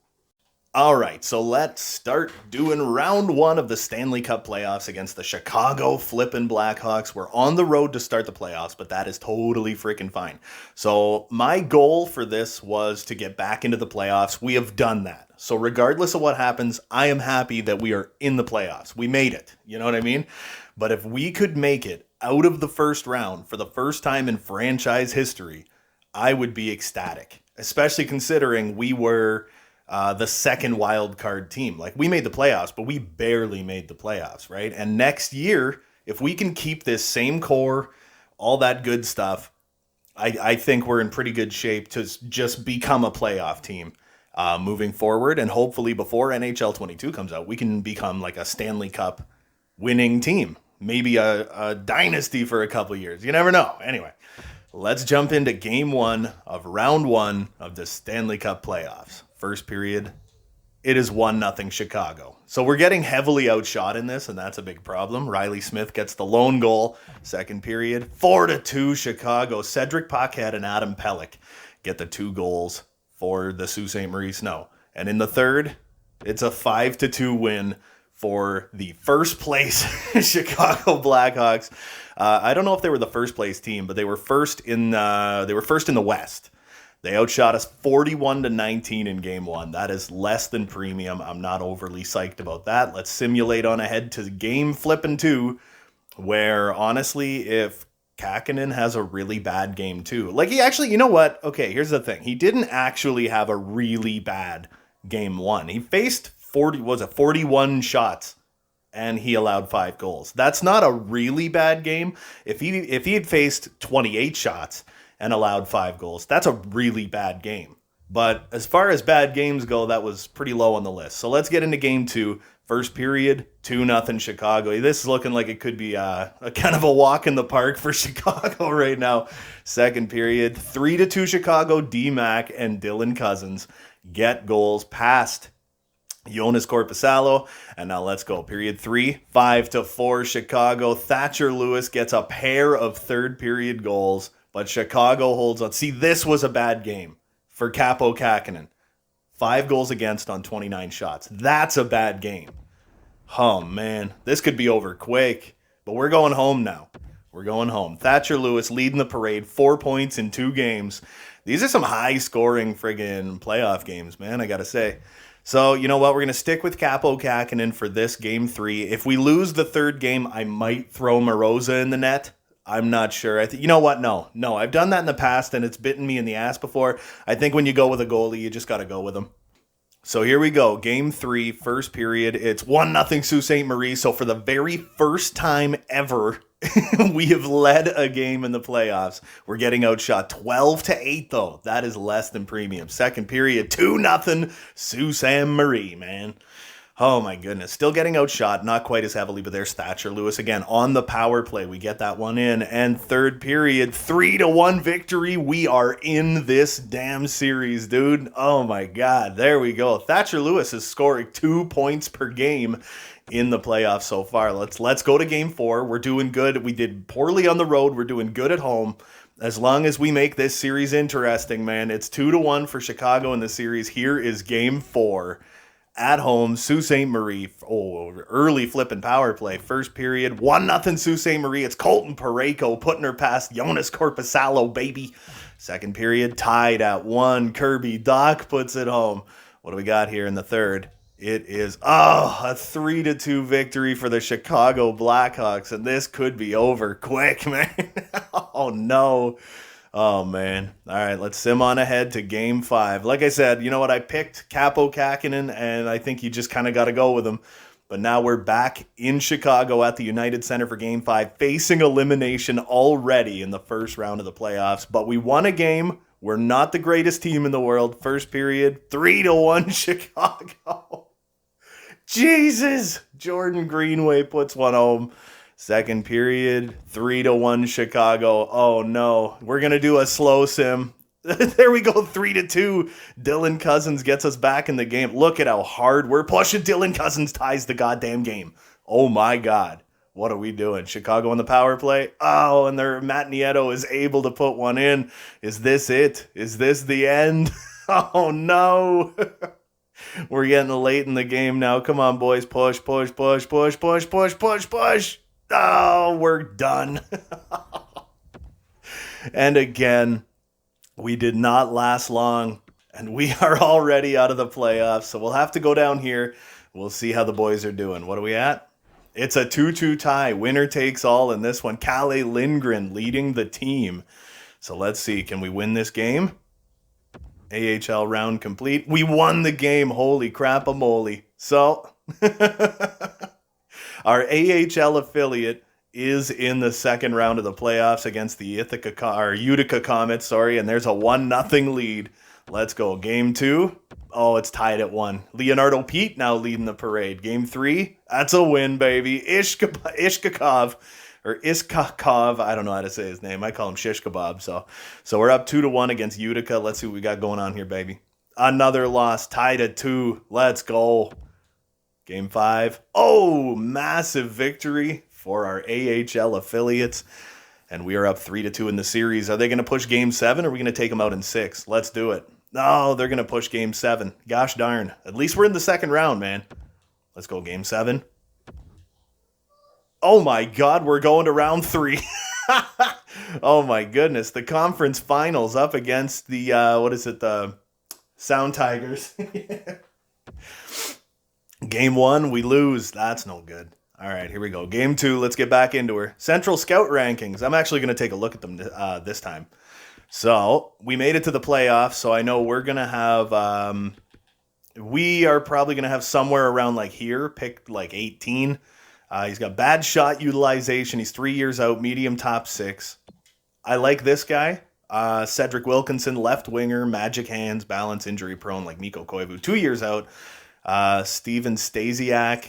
All right, so let's start doing round one of the Stanley Cup Playoffs against the Chicago flippin' Blackhawks. We're on the road to start the playoffs, but that is totally freaking fine. So my goal for this was to get back into the playoffs. We have done that. So regardless of what happens, I am happy that we are in the playoffs. We made it. You know what I mean? But if we could make it out of the first round for the first time in franchise history, I would be ecstatic, especially considering we were the second wild card team. Like, we made the playoffs, but we barely made the playoffs, right? And next year, if we can keep this same core, all that good stuff, I think we're in pretty good shape to just become a playoff team moving forward. And hopefully before NHL 22 comes out, we can become like a Stanley Cup winning team. Maybe a dynasty for a couple of years. You never know. Anyway, let's jump into game one of round one of the Stanley Cup playoffs. First period, it is 1-0 Chicago. So we're getting heavily outshot in this, and that's a big problem. Riley Smith gets the lone goal. Second period, 4-2 Chicago. Cedric Paquette and Adam Pelech get the 2 goals for the Sault Ste. Marie Snow. And in the third, it's a 5-2 win for the first place Chicago Blackhawks. I don't know if they were the first place team, but they were first in the West. They outshot us 41-19 in game one. That is less than premium. I'm not overly psyched about that. Let's simulate on ahead to game flipping 2, where honestly, if Kakkonen has a really bad game too, like he actually, you know what? Okay, here's the thing. He didn't actually have a really bad game one. He faced 41 shots and he allowed 5 goals. That's not a really bad game. If he had faced 28 shots and allowed 5 goals, that's a really bad game. But as far as bad games go, that was pretty low on the list. So let's get into game 2. First period, 2-0 Chicago. This is looking like it could be a kind of a walk in the park for Chicago right now. Second period, 3-2 Chicago. D-Mac and Dylan Cousins get goals past Jonas Korpisalo. And now let's go. Period 3, 5-4 Chicago. Thatcher Lewis gets a pair of third period goals, but Chicago holds on. See, this was a bad game for Capo Kakkonen. 5 goals against on 29 shots. That's a bad game. Oh, man. This could be over quick. But we're going home now. We're going home. Thatcher Lewis leading the parade. 4 points in 2 games. These are some high-scoring friggin' playoff games, man, I gotta say. So, you know what? We're going to stick with Capo Kakinen for this Game 3. If we lose the third game, I might throw Moroza in the net. I'm not sure. You know what? No. I've done that in the past, and it's bitten me in the ass before. I think when you go with a goalie, you just got to go with him. So here we go. Game 3, first period. It's 1-0 Sault Ste. Marie. So for the very first time ever, we have led a game in the playoffs. We're getting outshot 12-8, though. That is less than premium. Second period, 2-0 Sault Ste. Marie, man. Oh, my goodness. Still getting outshot, not quite as heavily, but there's Thatcher Lewis again on the power play. We get that one in. And third period, 3-1 victory. We are in this damn series, dude. Oh, my God. There we go. Thatcher Lewis is scoring 2 points per game in the playoffs so far. Let's go to Game 4. We're doing good. We did poorly on the road. We're doing good at home. As long as we make this series interesting, man. It's 2-1 for Chicago in the series. Here is Game 4. At home, Sault Ste. Marie. Oh, early flipping power play. First period, 1-0 Sault Ste. Marie. It's Colton Pareco putting her past Jonas Korpisalo, baby. Second period, tied at 1. Kirby Dach puts it home. What do we got here in the third? It is, a 3-2 victory for the Chicago Blackhawks, and this could be over quick, man. Oh, no. Oh, man. All right, let's sim on ahead to Game 5. Like I said, you know what? I picked Capo Kakinen, and I think you just kind of got to go with him. But now we're back in Chicago at the United Center for Game 5, facing elimination already in the first round of the playoffs. But we won a game. We're not the greatest team in the world. First period, 3-1 Chicago. Jesus! Jordan Greenway puts one home. Second period, 3-1 Chicago. Oh, no. We're going to do a slow sim. There we go, 3-2. Dylan Cousins gets us back in the game. Look at how hard we're pushing. Dylan Cousins ties the goddamn game. Oh, my God. What are we doing? Chicago on the power play? Oh, and Matt Nieto is able to put one in. Is this it? Is this the end? Oh, no. We're getting late in the game now. Come on, boys. Push. Oh, we're done. And again, we did not last long, and we are already out of the playoffs. So we'll have to go down here. We'll see how the boys are doing. What are we at? It's a 2-2 tie. Winner takes all in this one. Cali Lindgren leading the team. So let's see. Can we win this game? AHL round complete. We won the game. Holy crap-a-moly. So our AHL affiliate is in the second round of the playoffs against the Utica Comets, and there's a 1-0 lead. Let's go. Game 2. Oh, it's tied at 1. Leonardo Pete now leading the parade. Game 3. That's a win, baby. Ishkakov. I don't know how to say his name. I call him Shish Kebab. So we're up 2-1 against Utica. Let's see what we got going on here, baby. Another loss. Tied at 2. Let's go. Game 5. Oh, massive victory for our AHL affiliates. And we are up 3-2 in the series. Are they going to push Game 7 or are we going to take them out in 6? Let's do it. No, they're going to push Game 7. Gosh darn. At least we're in the second round, man. Let's go Game 7. Oh my God, we're going to round 3. Oh my goodness. The conference finals up against the, the Sound Tigers. Game 1, we lose. That's no good. All right, here we go. Game 2, let's get back into her. Central Scout rankings. I'm actually going to take a look at them this time. So, we made it to the playoffs, so I know we're going to have, we are probably going to have somewhere around like here, picked like 18. He's got bad shot utilization. He's 3 years out, medium top 6. I like this guy. Cedric Wilkinson, left winger, magic hands, balance, injury prone like Mikko Koivu. 2 years out. Stefan Stasiak.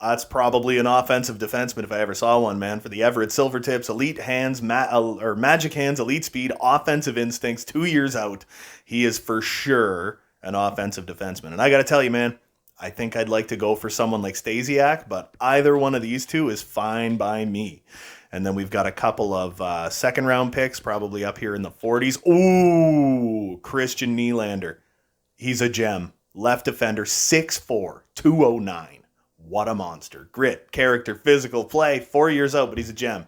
That's probably an offensive defenseman if I ever saw one, man. For the Everett Silvertips, elite hands, magic hands, elite speed, offensive instincts, 2 years out. He is for sure an offensive defenseman. And I got to tell you, man, I think I'd like to go for someone like Stasiak, but either one of these two is fine by me. And then we've got a couple of second-round picks, probably up here in the 40s. Ooh, Christian Nylander. He's a gem. Left defender, 6'4", 209. What a monster. Grit, character, physical play. 4 years out, but he's a gem.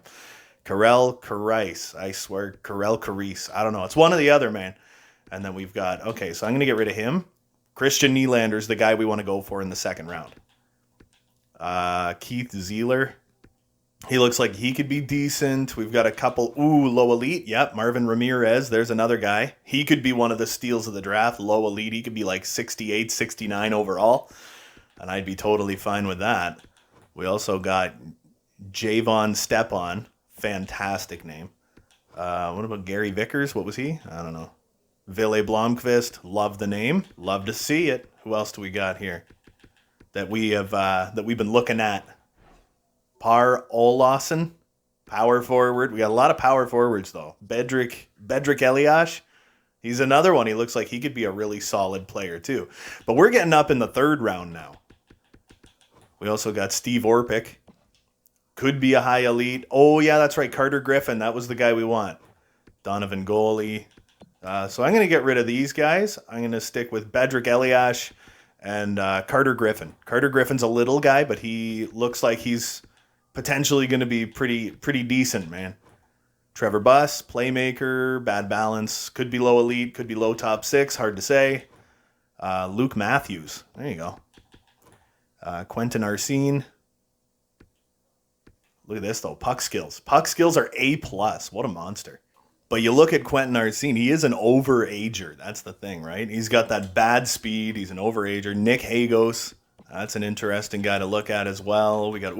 Karel Karice. I swear, Karel Karice. I don't know. It's one or the other, man. And then we've got, okay, so I'm going to get rid of him. Christian Nylander's the guy we want to go for in the second round. Keith Zeeler. He looks like he could be decent. We've got a couple, low elite. Yep, Marvin Ramirez. There's another guy. He could be one of the steals of the draft. Low elite. He could be like 68, 69 overall. And I'd be totally fine with that. We also got Javon Stepan. Fantastic name. What about Gary Vickers? What was he? I don't know. Ville Blomqvist. Love the name. Love to see it. Who else do we got here that we've been looking at? Par Olason, power forward. We got a lot of power forwards, though. Bedrick Eliash, he's another one. He looks like he could be a really solid player, too. But we're getting up in the third round now. We also got Steve Orpik. Could be a high elite. Oh, yeah, that's right. Carter Griffin. That was the guy we want. Donovan Goalie. So I'm going to get rid of these guys. I'm going to stick with Bedrick Eliash and Carter Griffin. Carter Griffin's a little guy, but he looks like he's potentially going to be pretty decent, man. Trevor Buss, playmaker, bad balance, could be low elite, could be low top 6, hard to say. Luke Matthews, there you go. Quentin Arsene. Look at this, though, puck skills. Puck skills are A+, what a monster. But you look at Quentin Arsene, he is an overager, that's the thing, right? He's got that bad speed, he's an overager. Nick Hagos. That's an interesting guy to look at as well. We got,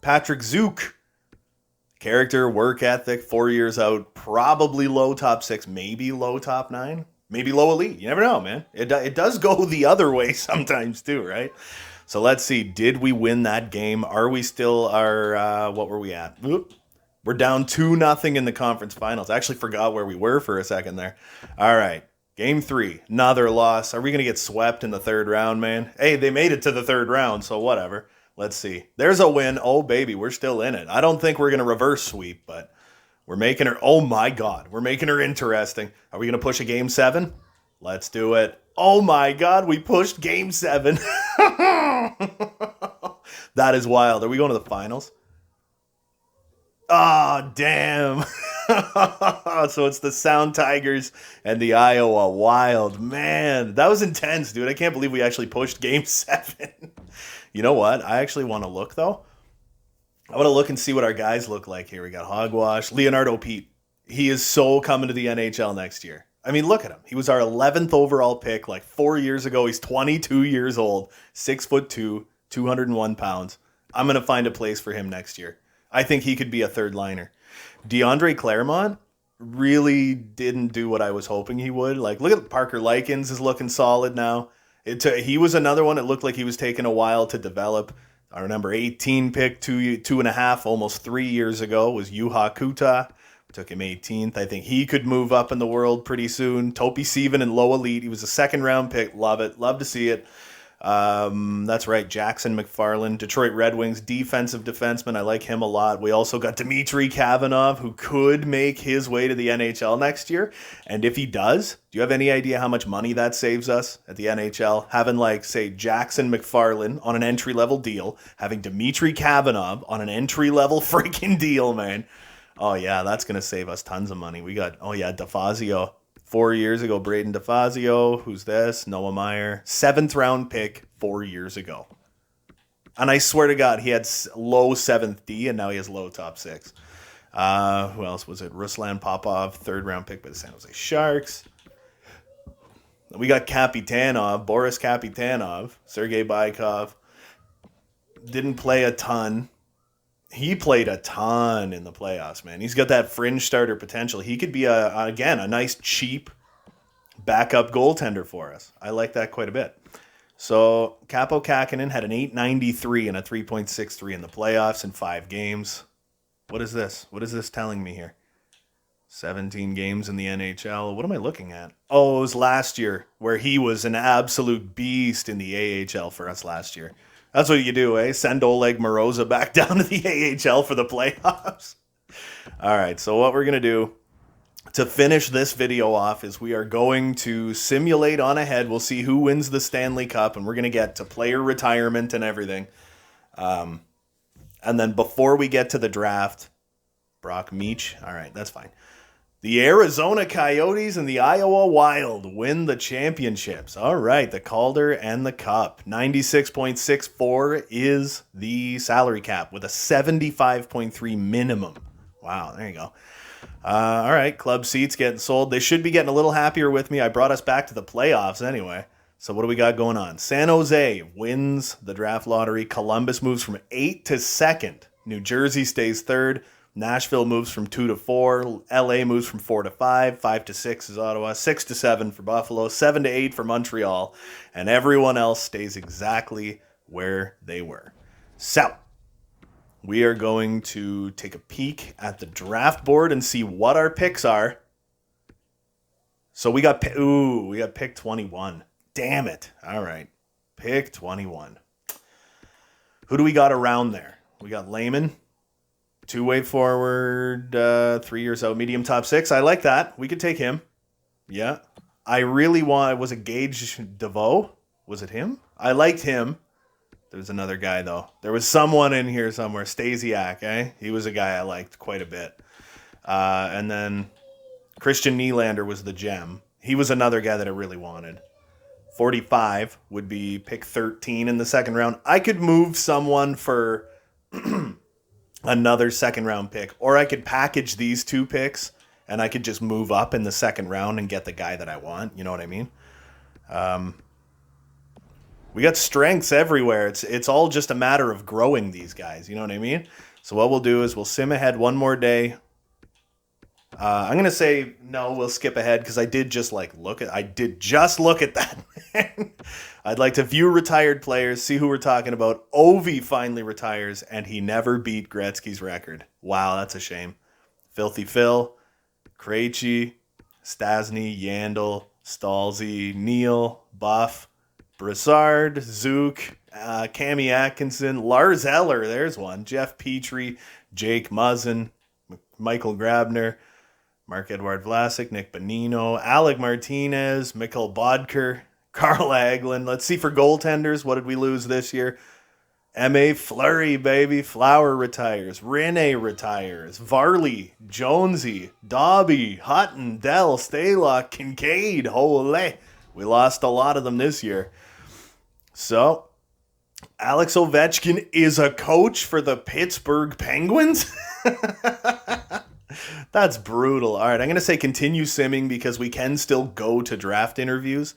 Patrick Zook. Character, work ethic, 4 years out, probably low top 6, maybe low top 9, maybe low elite. You never know, man. It does go the other way sometimes too, right? So let's see. Did we win that game? Are we still, what were we at? We're down 2-0 in the conference finals. I actually forgot where we were for a second there. All right. Game 3, another loss. Are we going to get swept in the third round, man? Hey, they made it to the third round, so whatever. Let's see. There's a win. Oh, baby, we're still in it. I don't think we're going to reverse sweep, but we're making her, oh my God, we're making her interesting. Are we going to push a Game 7? Let's do it. Oh my God, we pushed Game 7. That is wild. Are we going to the finals? Oh, damn. So it's the Sound Tigers and the Iowa Wild. Man, that was intense, dude. I can't believe we actually pushed Game 7. You know what? I actually want to look, though. I want to look and see what our guys look like here. We got Hogwash. Leonardo Pete. He is so coming to the NHL next year. I mean, look at him. He was our 11th overall pick like 4 years ago. He's 22 years old, 6'2", 201 pounds. I'm going to find a place for him next year. I think he could be a third liner. DeAndre Claremont really didn't do what I was hoping he would. Like, look at Parker Lykins is looking solid now. He was another one that looked like he was taking a while to develop. I remember 18 pick, 2.5, almost 3 years ago was Juha Kuta. Took him 18th. I think he could move up in the world pretty soon. Topi Seaven in low elite. He was a second round pick. Love it. Love to see it. That's right. Jackson Mcfarland, Detroit Red Wings defensive defenseman. I like him a lot. We also got Dmitry Kavanov, who could make his way to the NHL next year. And if he does, do you have any idea how much money that saves us at the NHL? Having, like, say, Jackson Mcfarland on an entry-level deal, having Dmitry Kavanov on an entry-level freaking deal, man. Oh, yeah, that's going to save us tons of money. We got, DeFazio. 4 years ago, Braden DeFazio. Who's this? Noah Meyer. 7th round pick 4 years ago. And I swear to God, he had low 7th D, and now he has low top 6. Who else was it? Ruslan Popov, 3rd round pick by the San Jose Sharks. We got Kapitanov, Boris Kapitanov, Sergei Baikov. Didn't play a ton. He played a ton in the playoffs, man. He's got that fringe starter potential. He could be, a nice, cheap backup goaltender for us. I like that quite a bit. So, Capo Kakinen had an 893 and a 3.63 in the playoffs in 5 games. What is this? What is this telling me here? 17 games in the NHL. What am I looking at? Oh, it was last year where he was an absolute beast in the AHL for us last year. That's what you do, eh? Send Oleg Moroza back down to the AHL for the playoffs. All right, so what we're going to do, to finish this video off is we are going to simulate on ahead. We'll see who wins the Stanley Cup, and we're going to get to player retirement and everything. And then before we get to the draft, Brock Meach. All right, that's fine. The Arizona Coyotes and the Iowa Wild win the championships. All right, the Calder and the Cup. 96.64 is the salary cap with a 75.3 minimum. Wow, there you go. All right, club seats getting sold. They should be getting a little happier with me. I brought us back to the playoffs anyway. So what do we got going on? San Jose wins the draft lottery. Columbus moves from 8 to 2nd. New Jersey stays 3rd. Nashville moves from 2 to 4. LA moves from 4 to 5. 5 to 6 is Ottawa. 6 to 7 for Buffalo. 7 to 8 for Montreal. And everyone else stays exactly where they were. So we are going to take a peek at the draft board and see what our picks are. So we got pick 21. Damn it. All right. Pick 21. Who do we got around there? We got Lehman, 2-way forward, 3 years out, medium top 6. I like that. We could take him. Yeah. I really was it Gage DeVoe? Was it him? I liked him. There's another guy, though. There was someone in here somewhere. Stasiak, eh? He was a guy I liked quite a bit. And then Christian Nylander was the gem. He was another guy that I really wanted. 45 would be pick 13 in the second round. I could move someone for another second-round pick, or I could package these 2 picks, and I could just move up in the second round and get the guy that I want. You know what I mean? We got strengths everywhere. It's all just a matter of growing these guys. You know what I mean? So what we'll do is we'll sim ahead one more day. I'm going to say, no, we'll skip ahead because I did just look at that. I'd like to view retired players, see who we're talking about. Ovi finally retires, and he never beat Gretzky's record. Wow, that's a shame. Filthy Phil, Krejci, Stasny, Yandel, Stalzy, Neal, Buff, Brassard, Zook, Cami Atkinson, Lars Eller, there's one, Jeff Petrie, Jake Muzzin, Michael Grabner, Mark-Edouard Vlasic, Nick Bonino, Alec Martinez, Mikkel Bodker, Carl Hagelin. Let's see for goaltenders. What did we lose this year? M.A. Fleury, baby. Flower retires. Rene retires. Varley, Jonesy, Dobby, Hutton, Dell, Stalock, Kincaid. Holy. We lost a lot of them this year. So, Alex Ovechkin is a coach for the Pittsburgh Penguins? That's brutal. All right, I'm going to say continue simming because we can still go to draft interviews.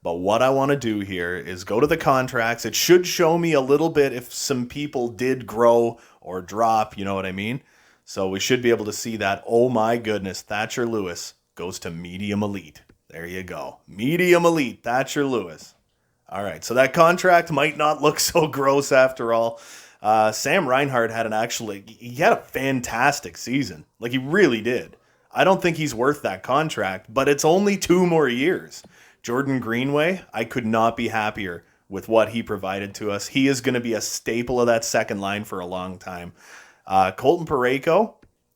But what I want to do here is go to the contracts. It should show me a little bit if some people did grow or drop, you know what I mean? So we should be able to see that. Oh my goodness, Thatcher Lewis goes to medium elite. There you go. Medium elite, Thatcher Lewis. All right, so that contract might not look so gross after all. Sam Reinhart had he had a fantastic season. He really did. I don't think he's worth that contract, but it's only 2 more years. Jordan Greenway, I could not be happier with what he provided to us. He is going to be a staple of that second line for a long time. Colton Pareco,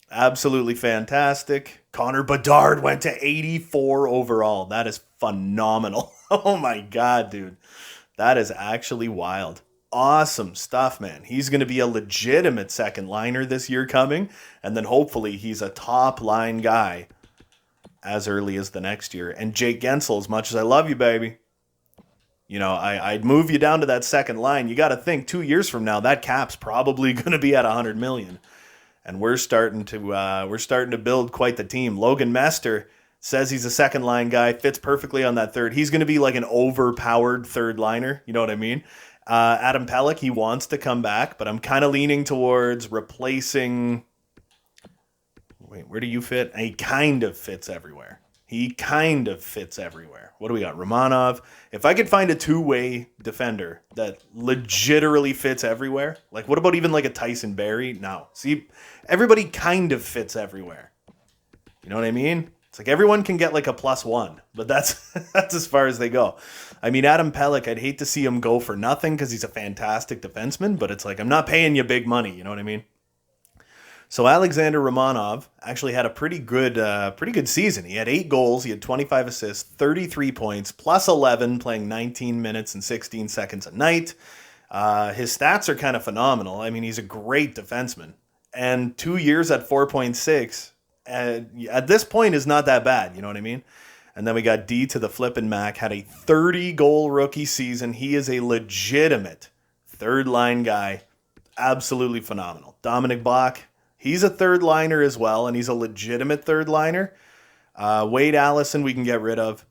absolutely fantastic. Connor Bedard went to 84 overall. That is phenomenal. Oh my God, dude. That is actually wild. Awesome stuff, man. He's going to be a legitimate second liner this year coming, and then hopefully he's a top line guy as early as the next year. And Jake Gensel, as much as I love you, baby, I'd move you down to that second line. You got to think 2 years from now, that cap's probably going to be at $100 million. And we're starting to build quite the team. Logan Mester says he's a second line guy, fits perfectly on that third. He's going to be like an overpowered third liner. You know what I mean? Adam Pelech, he wants to come back, but I'm kind of leaning towards replacing. Wait, where do you fit? He kind of fits everywhere. What do we got? Romanov. If I could find a 2-way defender that legitimately fits everywhere, what about even a Tyson Berry? No. See, everybody kind of fits everywhere. You know what I mean? It's everyone can get a +1, but that's as far as they go. I mean, Adam Pelech, I'd hate to see him go for nothing because he's a fantastic defenseman, but it's I'm not paying you big money. You know what I mean? So Alexander Romanov actually had a pretty good season. He had 8 goals, he had 25 assists, 33 points, plus 11, playing 19 minutes and 16 seconds a night. His stats are kind of phenomenal. I mean, he's a great defenseman. And 2 years at 4.6, at this point is not that bad, you know what I mean? And then we got D to the flippin' Mac, had a 30-goal rookie season. He is a legitimate third-line guy. Absolutely phenomenal. Dominic Bach, he's a third-liner as well, and he's a legitimate third-liner. Wade Allison we can get rid of.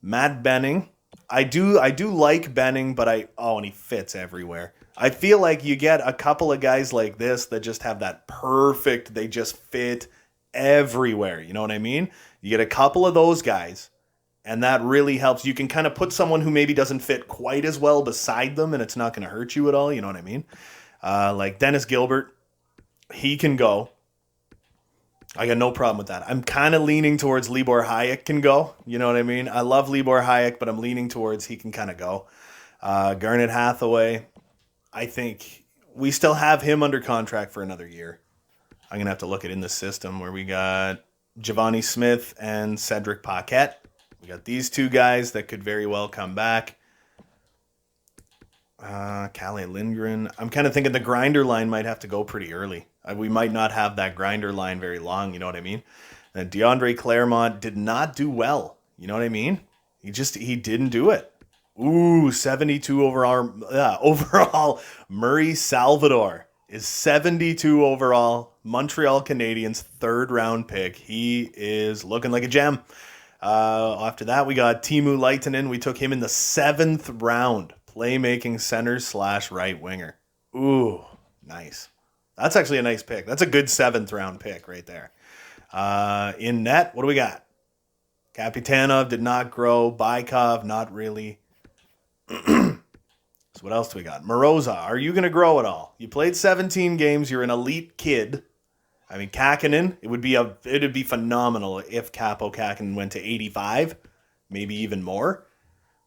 Matt Benning. I do like Benning, but and he fits everywhere. I feel like you get a couple of guys like this that just have that perfect, they just fit everywhere. You know what I mean? You get a couple of those guys, and that really helps. You can kind of put someone who maybe doesn't fit quite as well beside them, and it's not going to hurt you at all. You know what I mean? Like Dennis Gilbert, he can go. I got no problem with that. I'm kind of leaning towards Libor Hayek can go. You know what I mean? I love Libor Hayek, but I'm leaning towards he can kind of go. Garnet Hathaway, I think we still have him under contract for another year. I'm going to have to look at in the system where we got Giovanni Smith and Cedric Paquette. We got these two guys that could very well come back. Cali Lindgren. I'm kind of thinking the grinder line might have to go pretty early. We might not have that grinder line very long, you know what I mean? And DeAndre Claremont did not do well, you know what I mean? He didn't do it. Ooh, 72 overall. Murray Salvador is 72 overall. Montreal Canadiens 3rd round pick. He is looking like a gem. After that, we got Timu Leitinen. We took him in the 7th round. Playmaking center / right winger. Ooh, nice. That's actually a nice pick. That's a good 7th round pick right there. In net, what do we got? Kapitanov did not grow. Bykov, not really. So what else do we got? Moroza, are you going to grow at all? You played 17 games. You're an elite kid. I mean, Kakinen, it'd be phenomenal if Capo Kakinen went to 85, maybe even more.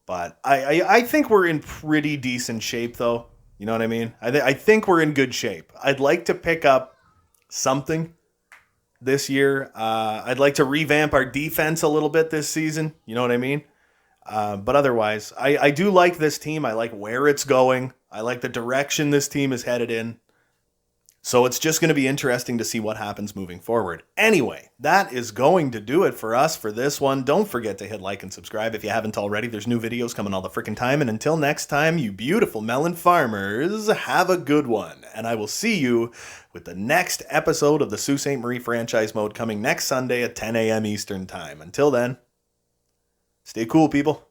But I think we're in pretty decent shape, though. You know what I mean? I think we're in good shape. I'd like to pick up something this year. I'd like to revamp our defense a little bit this season. You know what I mean? But otherwise, I do like this team. I like where it's going. I like the direction this team is headed in. So it's just going to be interesting to see what happens moving forward. Anyway, that is going to do it for us for this one. Don't forget to hit like and subscribe if you haven't already. There's new videos coming all the freaking time. And until next time, you beautiful melon farmers, have a good one. And I will see you with the next episode of the Sault Ste. Marie franchise mode coming next Sunday at 10 a.m. Eastern time. Until then, stay cool, people.